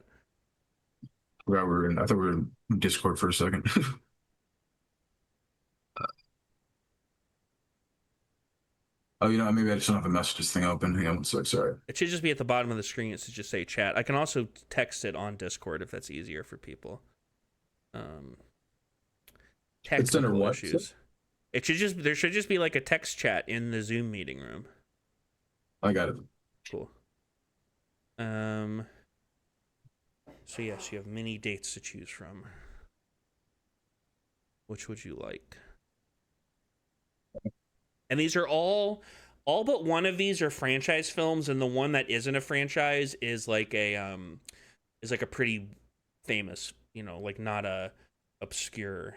I thought we were in Discord for a second. Maybe I just don't have a messages thing open. Hang on one sec. Sorry. It should just be at the bottom of the screen. It should just say chat. I can also text it on Discord if that's easier for people. It's under what? Issues. There should just be like a text chat in the Zoom meeting room. I got it. Cool. So yes, you have many dates to choose from. Which would you like? And these are all but one of these are franchise films, and the one that isn't a franchise is like a pretty famous, like not a obscure.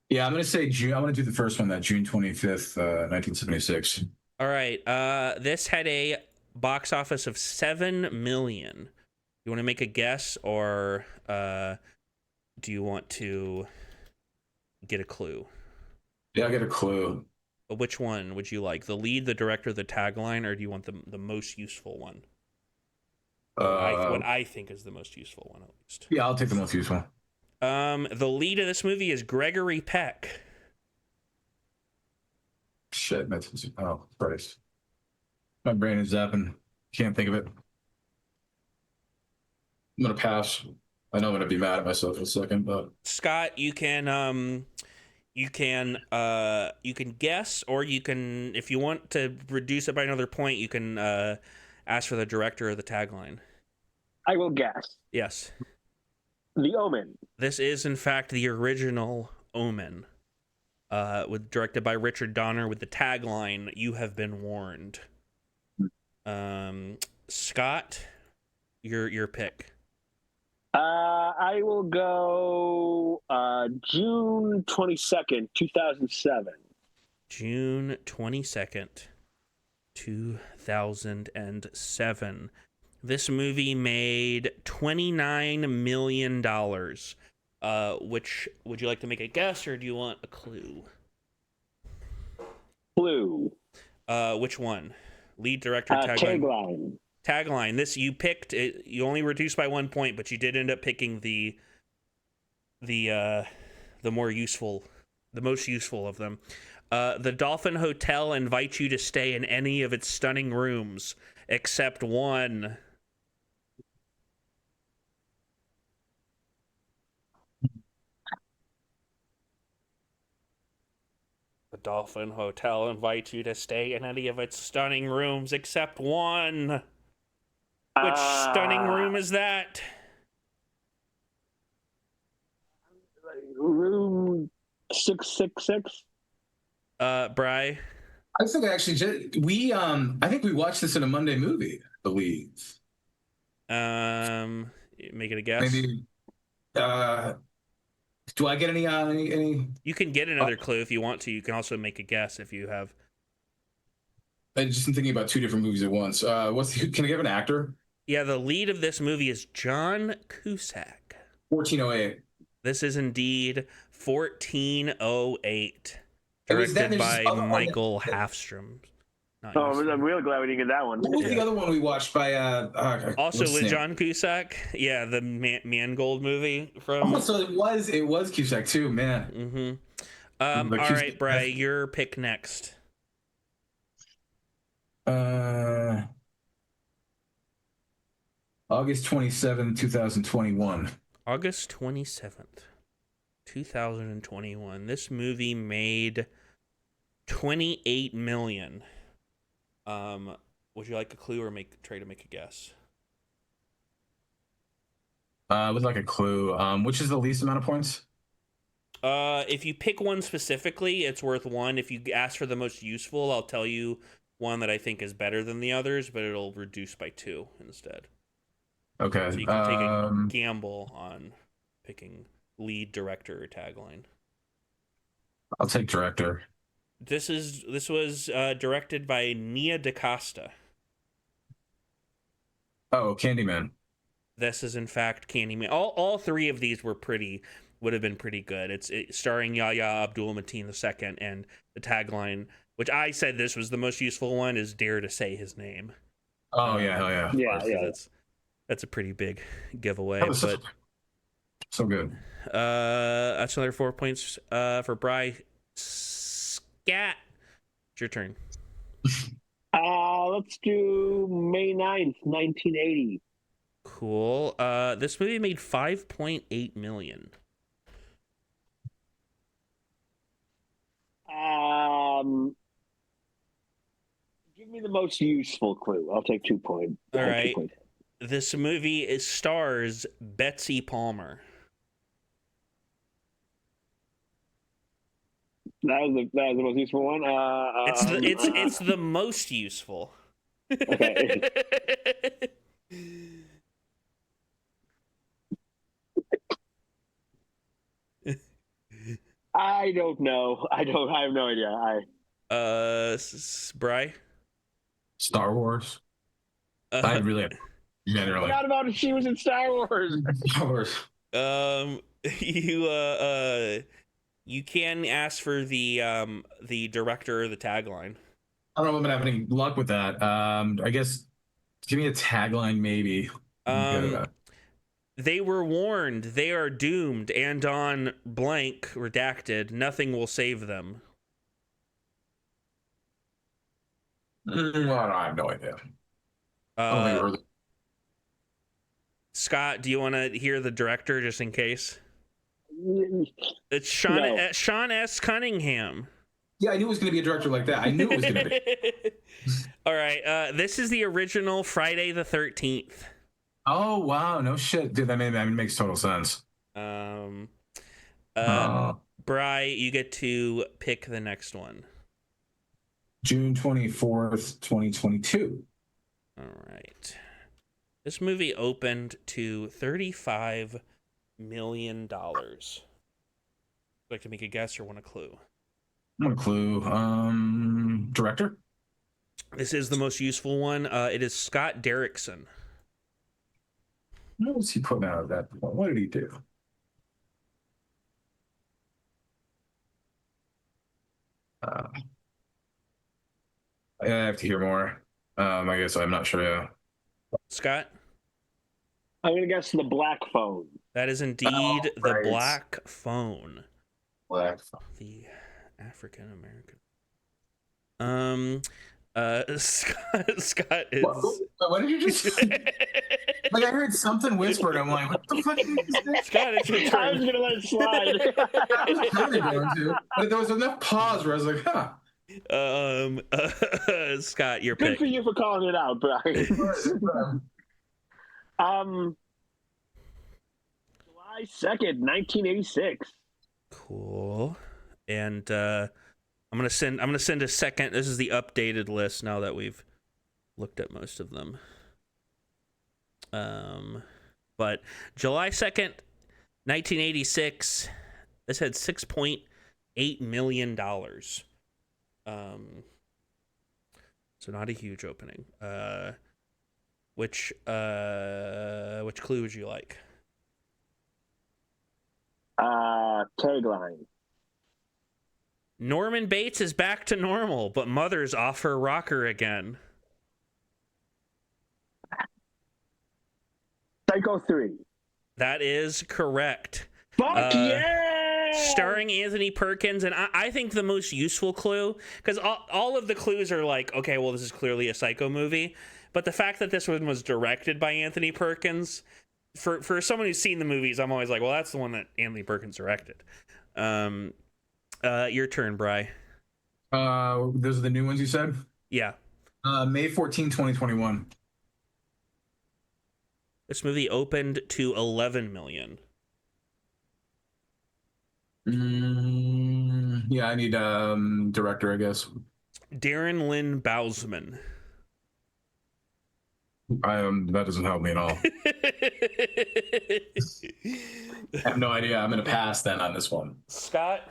Yeah, I'm gonna say June. I want to do the first one, that June 25th, 1976. All right. This had a box office of 7 million. You want to make a guess, or do you want to get a clue? Yeah, I'll get a clue. Which one would you like? The lead, the director, the tagline, or do you want the most useful one? What I think is the most useful one, at least. Yeah, I'll take the most useful. The lead of this movie is Gregory Peck. Shit, oh Christ. My brain is zapping. Can't think of it. I'm gonna pass. I know I'm gonna be mad at myself in a second, but Scott, you can guess, or you can, if you want to reduce it by another point, you can ask for the director or the tagline. I will guess. Yes. The Omen. This is in fact the original Omen. Directed by Richard Donner, with the tagline, "You have been warned." Scott, your pick. I will go June 22nd, 2007. June 22nd, 2007. This movie made $29 million. Which, would you like to make a guess, or do you want a clue? Clue. Which one? Lead director, tagline. Tagline. This you picked. You only reduced by 1 point, but you did end up picking the more useful, the most useful of them. The Dolphin Hotel invites you to stay in any of its stunning rooms except one. The Dolphin Hotel invites you to stay in any of its stunning rooms except one. Which stunning room is that? Room 666. Bri? I think actually I think we watched this in a Monday movie, I believe. Make it a guess. Maybe. Do I get any? You can get another clue if you want to. You can also make a guess if you have. I just am thinking about two different movies at once. Can I give an actor? Yeah, the lead of this movie is John Cusack. 1408. This is indeed 1408. Directed by Michael Halfstrom. I'm really glad we didn't get that one. What was the other one we watched by? Also with John Cusack. Yeah, the Mangold movie from. Oh, so it was Cusack too, man. Mm-hmm. All right, Bri, your pick next. August 27th, 2021. August 27th, 2021. This movie made $28 million. Would you like a clue or try to make a guess? I would like a clue. Which is the least amount of points? If you pick one specifically, it's worth 1. If you ask for the most useful, I'll tell you one that I think is better than the others, but it'll reduce by 2 instead. Okay. So you can take a gamble on picking lead, director, or tagline. I'll take director. This was directed by Nia DaCosta. Oh, Candyman. This is in fact Candyman. All 3 of these would have been pretty good. It's starring Yahya Abdul-Mateen II, and the tagline, which I said this was the most useful one, is "Dare to say his name." Oh yeah, hell yeah, yeah. That's a pretty big giveaway. But so good. That's another 4 points for Bri. Scat, it's your turn. Let's do May 9th, 1980. Cool. This movie made $5.8 million. Give me the most useful clue. I'll take 2 points. All right. This movie stars Betsy Palmer. That was the most useful one. It's the most useful. Okay. I don't know. I have no idea. Bri? Star Wars. I really generally. Forgot about it. She was in Star Wars. Star Wars. You can ask for the director or the tagline. I don't know if I'm gonna have any luck with that. I guess give me a tagline, maybe. They were warned. They are doomed, and on blank redacted, nothing will save them. Well, I have no idea. Scott, do you want to hear the director just in case? It's Sean S. Cunningham. Yeah, I knew it was going to be a director like that. I knew it was going to be. All right, this is the original Friday the 13th. Oh wow, no shit, dude. That makes total sense. Bri, you get to pick the next one. June 24th, 2022. All right. This movie opened to $35 million. Would you like to make a guess or want a clue? What a clue. Director? This is the most useful one. It is Scott Derrickson. What was he putting out at that point? What did he do? I have to hear more. I guess I'm not sure. Yeah. Scott? I'm going to guess The Black Phone. That is indeed The Black Phone. Black Phone. The African American. Scott is. What did you just? Like I heard something whispered. I'm like, what the fuck did you say? Scott, it's your turn. I was gonna let it slide. I was kind of going to, but there was enough pause where I was like, huh. Scott, your Good pick. for you for calling it out, Brian. July 2nd, 1986. Cool. And I'm gonna send a second. This is the updated list now that we've looked at most of them. But July 2nd, 1986, this had $6.8 million. So not a huge opening. Which clue would you like? Tagline. Norman Bates is back to normal, but mother's off her rocker again. Psycho 3. That is correct. Fuck yeah! Starring Anthony Perkins, and I think the most useful clue, because all of the clues are like, okay, well, this is clearly a Psycho movie, but the fact that this one was directed by Anthony Perkins, for someone who's seen the movies, I'm always like, well, that's the one that Anthony Perkins directed. Your turn, Bri. Those are the new ones you said? Yeah. May 14, 2021. This movie opened to $11 million. Yeah, I need director, I guess. Darren Lynn Bousman. That doesn't help me at all. I have no idea. I'm gonna pass then on this one. Scott?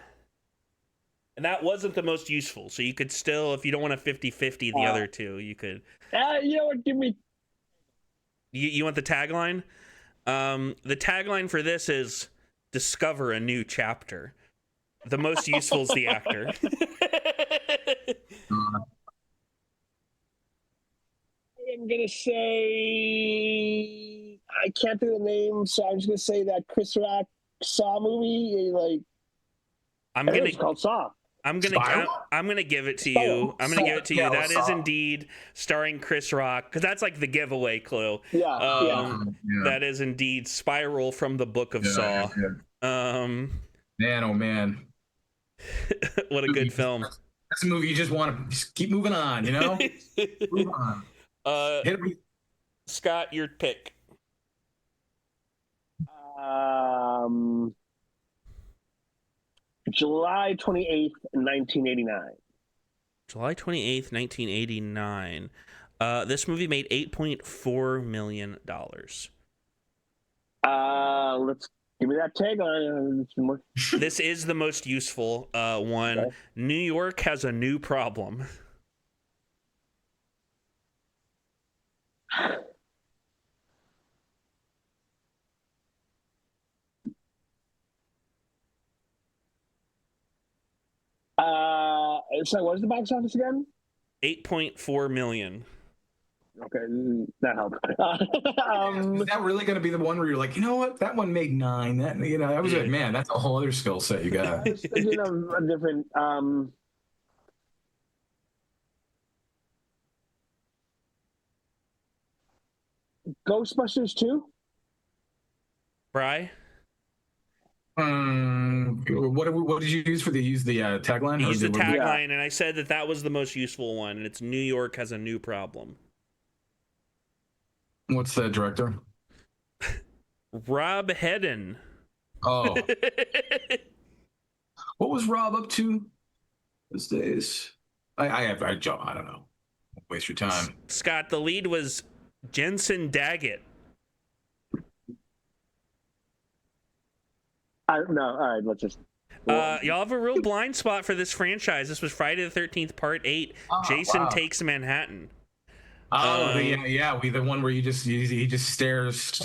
And that wasn't the most useful, so you could still, if you don't want a 50-50 the other two, you could. You know what? Give me. You want the tagline? The tagline for this is discover a new chapter. The most useful is the actor. I'm gonna say I can't think of the name, so I'm just gonna say that Chris Rock Saw movie. Like it's called Saw. I'm gonna give it to you. I'm gonna give it to you. That is indeed starring Chris Rock, because that's like the giveaway clue. Yeah. That is indeed Spiral from the Book of Saw. Yeah. Man, oh man. What a good film. That's a movie you just want to keep moving on, you know? Move on. Scott, your pick. July 28th, 1989. July 28th, 1989. This movie made $8.4 million. Let's give me that tagline. This is the most useful one. Okay. New York has a new problem. So what is the box office again? 8.4 million. Okay, that helps. Is that really going to be the one where you're like, you know what, that one made 9? That, you know, I was like, man, that's a whole other skill set you got. A different. Ghostbusters 2. Bri? What did you use for the tagline? I used the tagline, and I said that was the most useful one, and it's New York has a new problem. What's the director? Rob Heaton. Oh. What was Rob up to these days? I don't know. Waste your time. Scott, the lead was Jensen Daggett. No, all right, let's just. Y'all have a real blind spot for this franchise. This was Friday the 13th, Part 8. Jason Takes Manhattan. Oh, yeah. We the one where he just stares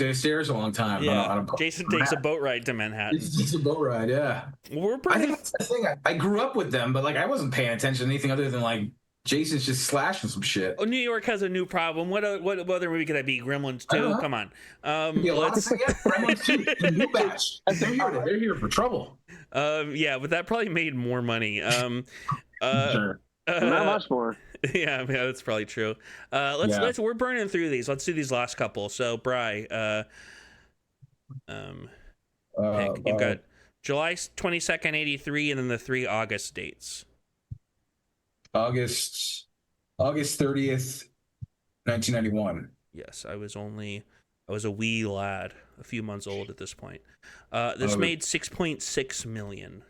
a long time. Yeah. Jason takes a boat ride to Manhattan. It's a boat ride, yeah. I think that's the thing. I grew up with them, but like I wasn't paying attention to anything other than like Jason's just slashing some shit. Oh, New York has a new problem. What other movie could that be? Gremlins 2? Come on. Gremlins 2, the new batch. They're here for trouble. Yeah, but that probably made more money. Sure. Not much more. Yeah, that's probably true. Let's we're burning through these. Let's do these last couple. So, Bri, you've got July 22nd, 83, and then the 3 August dates. August 30th, 1991. Yes, I was a wee lad, a few months old at this point. This made $6.6 million.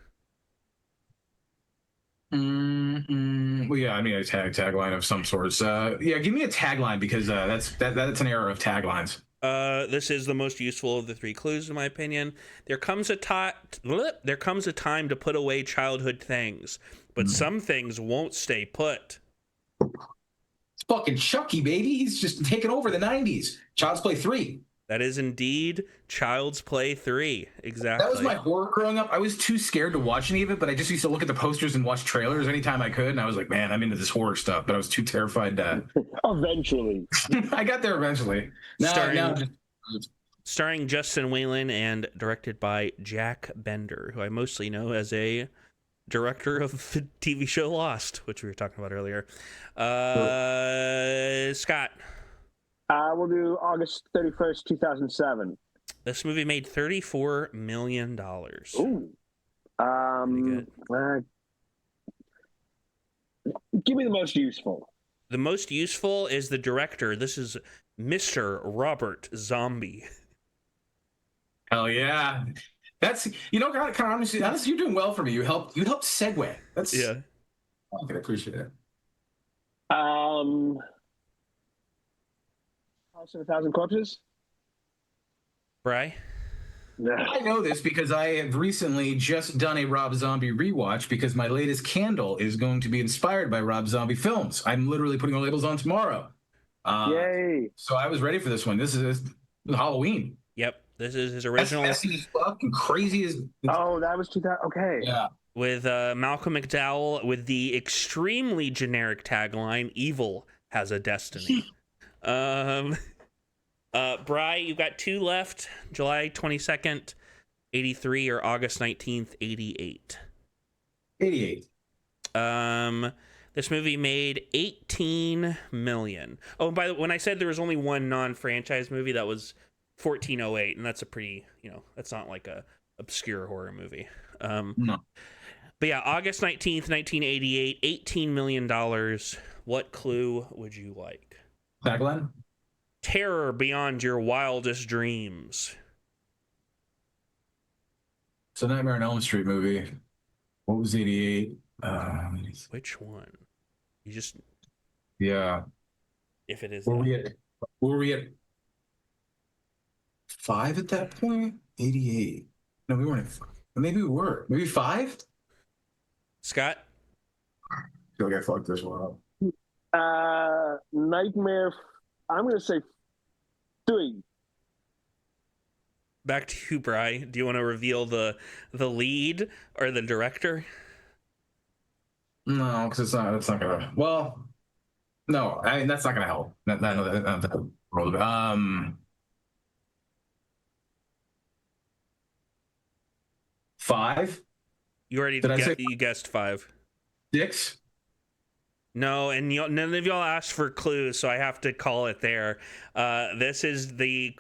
Well, yeah, I mean a tagline of some sorts. Yeah, give me a tagline because that's an era of taglines. This is the most useful of the 3 clues, in my opinion. There comes a time to put away childhood things, but some things won't stay put. It's fucking Chucky, baby. He's just taking over the 90s. Child's Play 3. That is indeed Child's Play 3. Exactly. That was my horror growing up. I was too scared to watch any of it, but I just used to look at the posters and watch trailers anytime I could. And I was like, man, I'm into this horror stuff, but I was too terrified to. Eventually. I got there eventually. Starring Justin Whalen and directed by Jack Bender, who I mostly know as a director of the TV show Lost, which we were talking about earlier. Scott. We'll do August 31st, 2007. This movie made $34 million. Ooh. Give me the most useful. The most useful is the director. This is Mr. Robert Zombie. Hell yeah. That's, kind of honestly, you're doing well for me. You helped segue. That's, yeah. I can appreciate it. House of a Thousand Corpses? Bri? No. I know this because I have recently just done a Rob Zombie rewatch because my latest candle is going to be inspired by Rob Zombie films. I'm literally putting the labels on tomorrow. Yay. So I was ready for this one. This is Halloween. Yep. This is his original. That's messy as fuck and crazy as. Oh, that was 2000. Okay. Yeah. With Malcolm McDowell with the extremely generic tagline, "Evil has a destiny." Bri, you've got 2 left. July 22nd, 83, or August 19th, 88. 88. This movie made $18 million. Oh, and by the way, when I said there was only one non-franchise movie, that was 1408, and that's a pretty, that's not like a obscure horror movie. No. But yeah, August 19th, 1988, $18 million. What clue would you like? Tagline? Terror beyond your wildest dreams. It's a Nightmare on Elm Street movie. What was 88? Which one? You just... Yeah. If it is... Were we at 5 at that point? 88. No, we weren't at 5. Maybe we were. Maybe 5? Scott? I feel like I fucked this one up. Nightmare... I'm going to say 3. Back to you, Bri. Do you want to reveal the lead or the director? No, because that's not gonna. Well, no, I mean that's not gonna help. Five. You already you guessed 5. 6. No, and none of y'all asked for clues, so I have to call it there. This is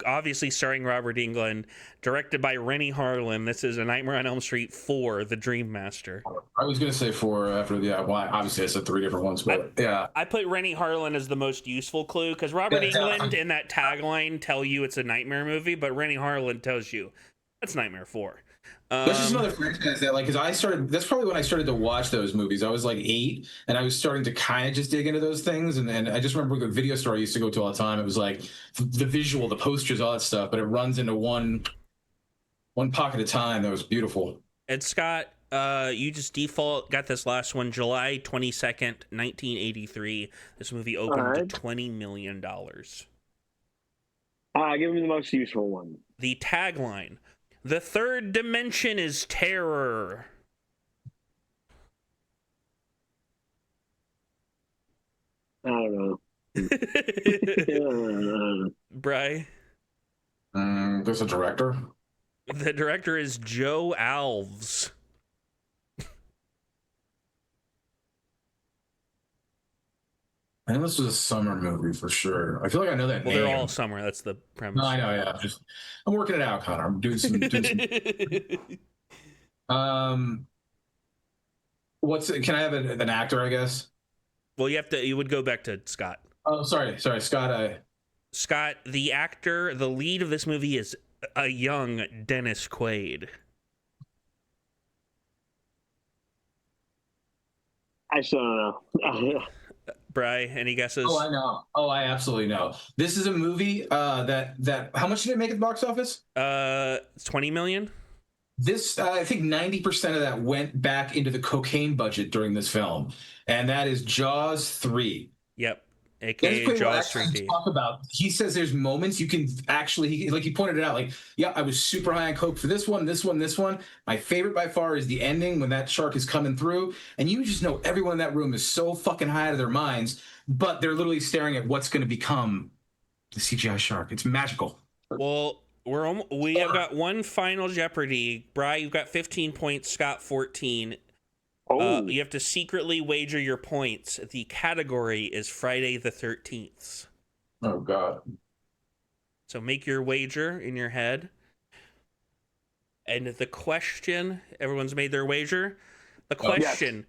obviously starring Robert Englund, directed by Rennie Harlin. This is A Nightmare on Elm Street 4, The Dream Master. I was going to say 4 after, well, obviously I said 3 different ones, but yeah. I put Rennie Harlin as the most useful clue, because Robert Englund and that tagline tell you it's a nightmare movie, but Rennie Harlin tells you, That's Nightmare 4. That's just another franchise that, like, because that's probably when I started to watch those movies. I was like 8, and I was starting to kind of just dig into those things. And I just remember the video store I used to go to all the time. It was like the visual, the posters, all that stuff, but it runs into one pocket at a time. That was beautiful. And Scott, you just default got this last one, July 22nd, 1983. This movie opened to $20 million. Give me the most useful one. The tagline: "The third dimension is terror." I don't know. Bri? There's a director? The director is Joe Alves. I know this was a summer movie for sure. I feel like I know that name. They're all summer. That's the premise. No, I know, yeah. I'm working it out, Connor. I'm doing some... Can I have an actor, I guess? Well, you would go back to Scott. Oh, sorry, Scott. Scott, the actor, the lead of this movie is a young Dennis Quaid. I still don't know. Bri, any guesses? Oh, I know. Oh, I absolutely know. This is a movie that how much did it make at the box office? 20 million. This, I think 90% of that went back into the cocaine budget during this film, and that is Jaws 3. Yep, aka Jaws 3D. Talk about. He says there's moments you can actually, like he pointed it out, like, yeah, I was super high on coke for this one. My favorite by far is the ending when that shark is coming through, and you just know everyone in that room is so fucking high out of their minds, but they're literally staring at what's going to become the CGI shark. It's magical. Well, we have got one final Jeopardy. Bri, you've got 15 points. Scott, 14. You have to secretly wager your points. The category is Friday the 13th. Oh, God. So make your wager in your head. And the question, everyone's made their wager. The question,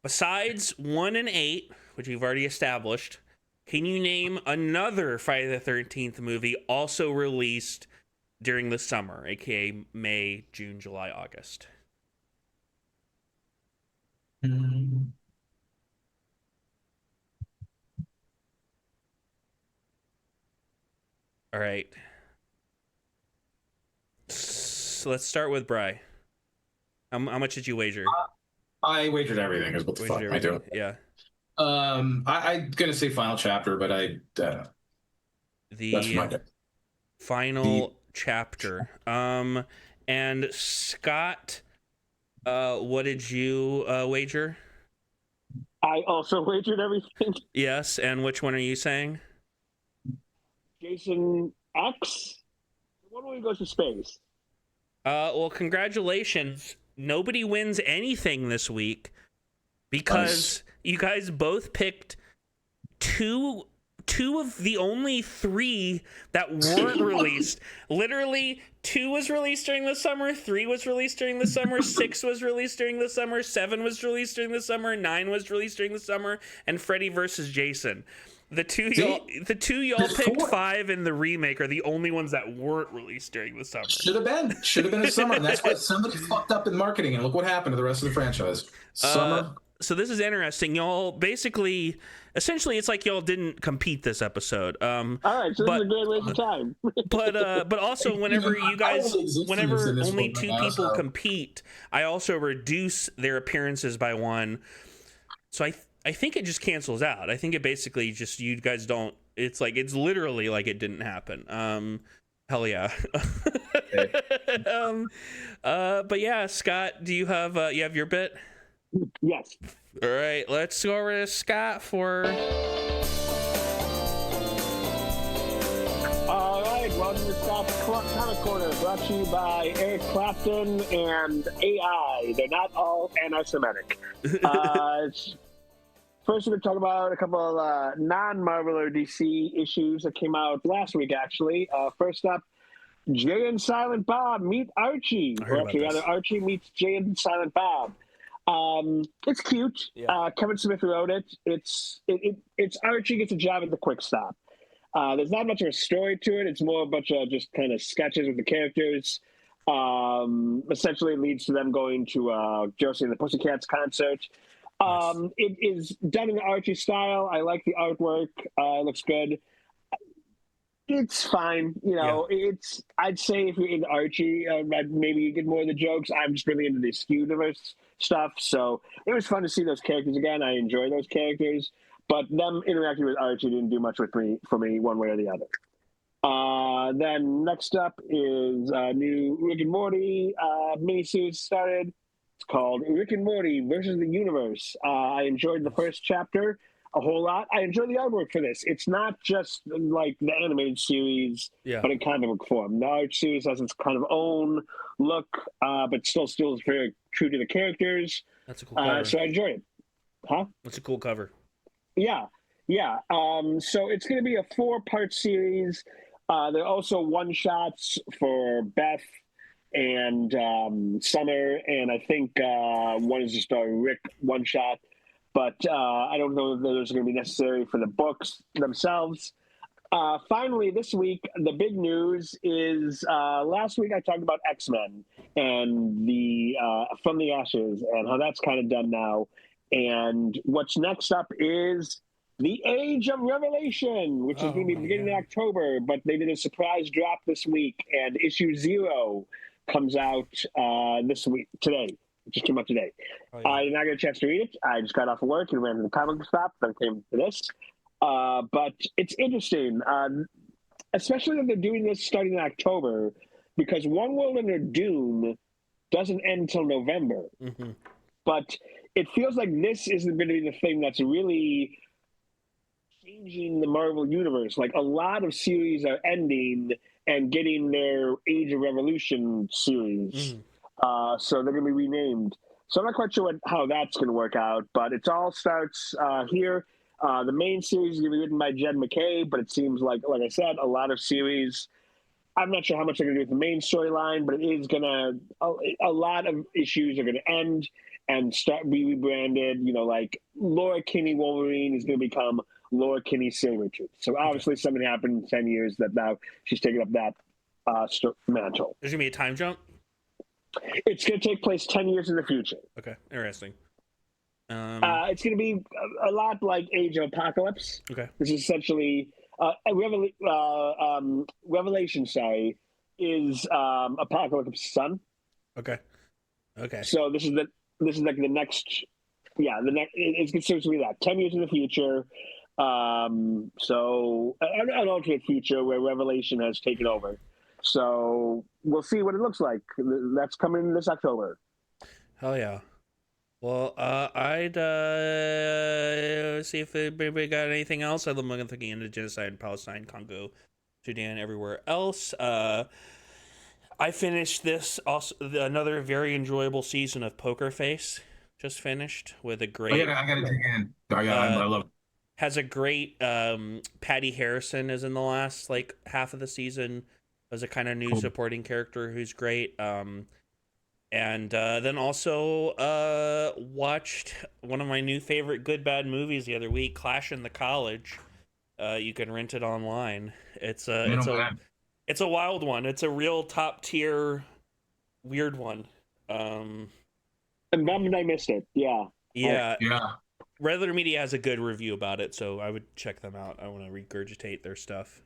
besides 1 and 8, which we've already established, can you name another Friday the 13th movie also released during the summer, aka May, June, July, August? All right. So let's start with Bri. How much did you wager? I wagered everything. Is what the fuck I do. Yeah. I'm gonna say Final Chapter, but that's my guess. Final Chapter. And Scott, what did you wager? I also wagered everything. Yes, and which one are you saying? Jason X? When will he go to space? Well, congratulations. Nobody wins anything this week because you guys both picked two of the only 3 that weren't released. Literally, 2 was released during the summer, 3 was released during the summer, 6 was released during the summer, 7 was released during the summer, 9 was released during the summer, and Freddy vs. Jason. The two y'all picked 5 in the remake are the only ones that weren't released during the summer. Should have been a summer. And that's why somebody fucked up in marketing, and look what happened to the rest of the franchise. Summer. So this is interesting. Y'all basically, essentially, it's like y'all didn't compete this episode. All right, so this is a great waste of time. but also, whenever only 2 people compete, I also reduce their appearances by 1. So I think it just cancels out. I think it basically just, you guys don't, it's literally like it didn't happen. Hell yeah. But yeah, Scott, do you have your bit? Yes. All right, let's go over to Scott for... All right, welcome to Scott's Comic Corner, brought to you by Eric Clapton and AI. They're not all anti-Semitic. First, we're going to talk about a couple of non-Marvel or DC issues that came out last week, actually. First up, Jay and Silent Bob meet Archie. Or actually, rather, Archie meets Jay and Silent Bob. It's cute. Yeah. Kevin Smith wrote it. It's Archie gets a job at the Quick Stop. There's not much of a story to it. It's more a bunch of just kind of sketches with the characters. Essentially, it leads to them going to Josie and the Pussycats concert. Nice. It is done in the Archie style. I like the artwork. It looks good. It's fine. It's. I'd say if you're into Archie, maybe you get more of the jokes. I'm just really into the SKU universe stuff. So it was fun to see those characters again. I enjoy those characters. But them interacting with Archie didn't do much for me one way or the other. Then next up is a new Rick and Morty miniseries started. It's called Rick and Morty versus the Universe. I enjoyed the first chapter a whole lot. I enjoy the artwork for this. It's not just like the animated series, but in comic book form. The art series has its kind of own look, but still is very true to the characters. That's a cool cover. So I enjoyed it. Huh? That's a cool cover. Yeah. So it's going to be a 4-part series. There are also one-shots for Beth and Summer, and I think one is just a Rick one-shot. But I don't know if those are going to be necessary for the books themselves. Finally, this week, the big news is last week I talked about X-Men and the From the Ashes and how that's kind of done now. And what's next up is The Age of Revelation, which is going to be beginning in October, but they did a surprise drop this week, and issue 0 comes out this week, today. It just came out today. I did not get a chance to read it. I just got off of work and ran to the comic book shop, then came to this. But it's interesting, especially that they're doing this starting in October, because One World Under Doom doesn't end until November. Mm-hmm. But it feels like this isn't going to be the thing that's really changing the Marvel universe. Like, a lot of series are ending and getting their Age of Revolution series. So they're going to be renamed. So I'm not quite sure how that's going to work out, but it all starts here. The main series is going to be written by Jed McKay, but it seems like I said, a lot of series. I'm not sure how much they're going to do with the main storyline, but it is going to, a lot of issues are going to end and be rebranded. Like Laura Kinney Wolverine is going to become Laura Kinney Sabretooth. So obviously something happened in 10 years that now she's taking up that mantle. There's going to be a time jump? It's going to take place 10 years in the future. Okay, interesting. It's going to be a lot like Age of Apocalypse. Okay. This is essentially Revelation. Is Apocalypse's son. Okay. So this is like the next. Yeah, it's considered to be that 10 years in the future. So an alternate future where Revelation has taken over. So we'll see what it looks like. That's coming this October. Hell yeah. Well, I'd see if anybody got anything else. I'm thinking into genocide in Palestine, Congo, Sudan, everywhere else. I finished another very enjoyable season of Poker Face. Just finished with a great. I got to dig in. I love it. Has a great. Patty Harrison is in the last half of the season. As a kind of new supporting character who's great. And then also watched one of my new favorite good bad movies the other week, Clash in the College. You can rent it online. It's a wild one. It's a real top tier weird one. And then I missed it. Yeah. Red Letter Media has a good review about it, so I would check them out. I want to regurgitate their stuff.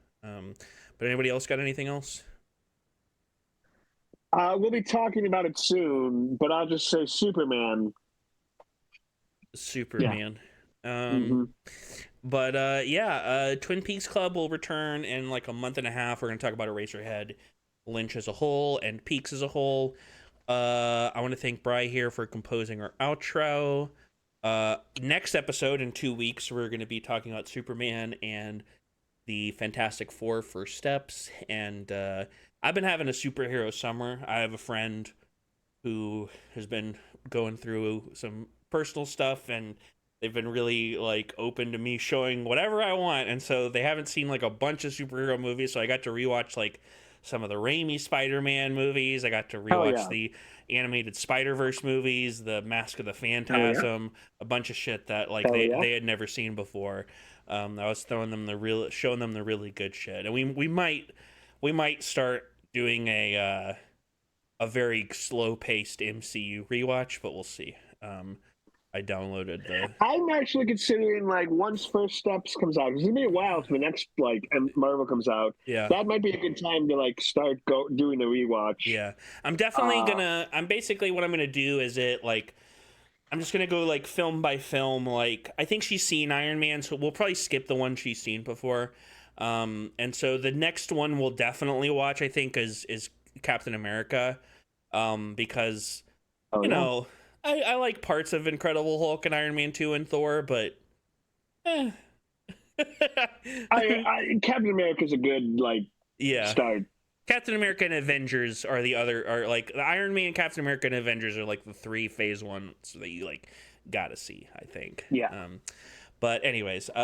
But anybody else got anything else? We'll be talking about it soon, but I'll just say Superman. Yeah. But Twin Peaks Club will return in a month and a half. We're going to talk about Eraserhead, Lynch as a whole, and Peaks as a whole. I want to thank Bri here for composing our outro. Next episode in 2 weeks, we're going to be talking about Superman and the Fantastic Four First Steps. And I've been having a superhero summer. I have a friend who has been going through some personal stuff, and they've been really open to me showing whatever I want. And so they haven't seen a bunch of superhero movies, so I got to rewatch some of the Raimi Spider-Man movies. I got to rewatch the animated Spider-Verse movies, the Mask of the Phantasm, a bunch of shit that they had never seen before. I was showing them the really good shit, and we might start doing a a very slow-paced MCU rewatch, but we'll see. I downloaded the. I'm actually considering, like, once First Steps comes out, because it's gonna be a while till the next, like, Marvel comes out. Yeah, that might be a good time to, like, start doing a rewatch. yeah. I'm definitely gonna. I'm basically what I'm gonna do is I'm just gonna go like film by film. Like, I think she's seen Iron Man, so we'll probably skip the one she's seen before. And so the next one we'll definitely watch, I think, is Captain America, because you know. I like parts of Incredible Hulk and Iron Man 2 and Thor, but Captain America's a good, like, start. Captain America and Avengers are like the Iron Man, Captain America, and Avengers are like the 3 phase 1 that you like gotta see, I think. Yeah. But anyways, I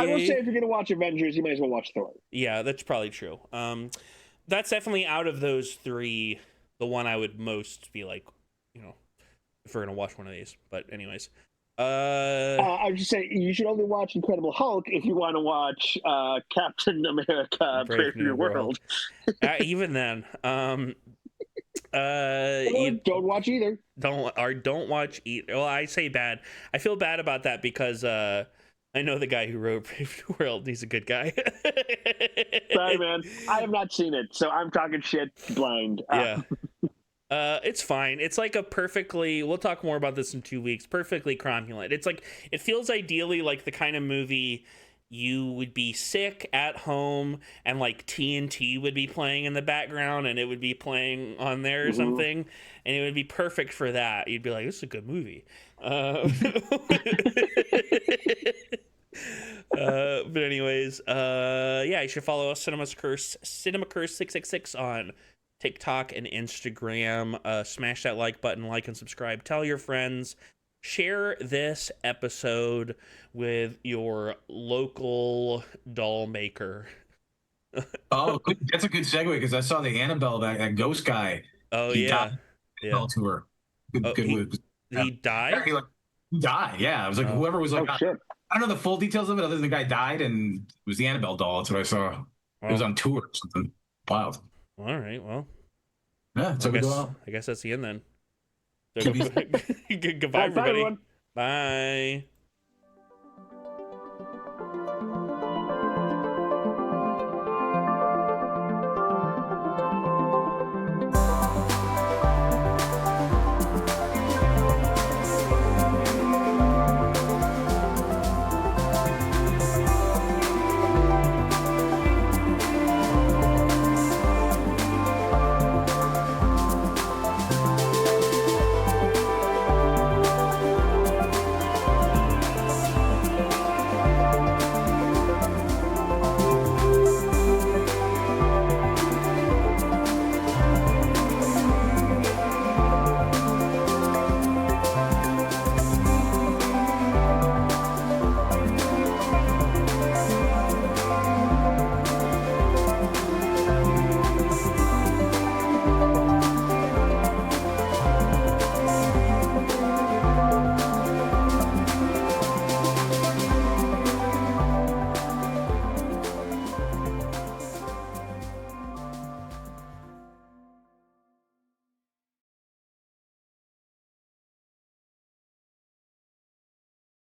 will say, if you're gonna watch Avengers, you might as well watch Thor. Yeah, that's probably true. That's definitely, out of those 3, the one I would most be like, you know, if we're gonna watch one of these. But anyways, I was just saying, you should only watch Incredible Hulk if you want to watch Captain America: Brave New World. Even then, don't watch either. Don't watch either. Well, I say bad. I feel bad about that because I know the guy who wrote Brave New World. He's a good guy. Sorry, man. I have not seen it, so I'm talking shit blind. Yeah. It's fine. It's like a perfectly, we'll talk more about this in 2 weeks, perfectly cromulent. It's like, it feels ideally like the kind of movie you would be sick at home and like TNT would be playing in the background and it would be playing on there or something. And it would be perfect for that. You'd be like, this is a good movie. But anyways, yeah, you should follow us, Cinema Curse 666 on TikTok and Instagram. Smash that like button, like and subscribe. Tell your friends. Share this episode with your local doll maker. Oh, that's a good segue, because I saw the Annabelle, that ghost guy. Oh, yeah. Tour. Good he died? He died, yeah. I was like, whoever was like, shit. I don't know the full details of it, other than the guy died, and it was the Annabelle doll. That's what I saw. Wow. It was on tour or something. Wild. All right, well. Yeah, I guess that's the end then. So, goodbye, everybody. Bye.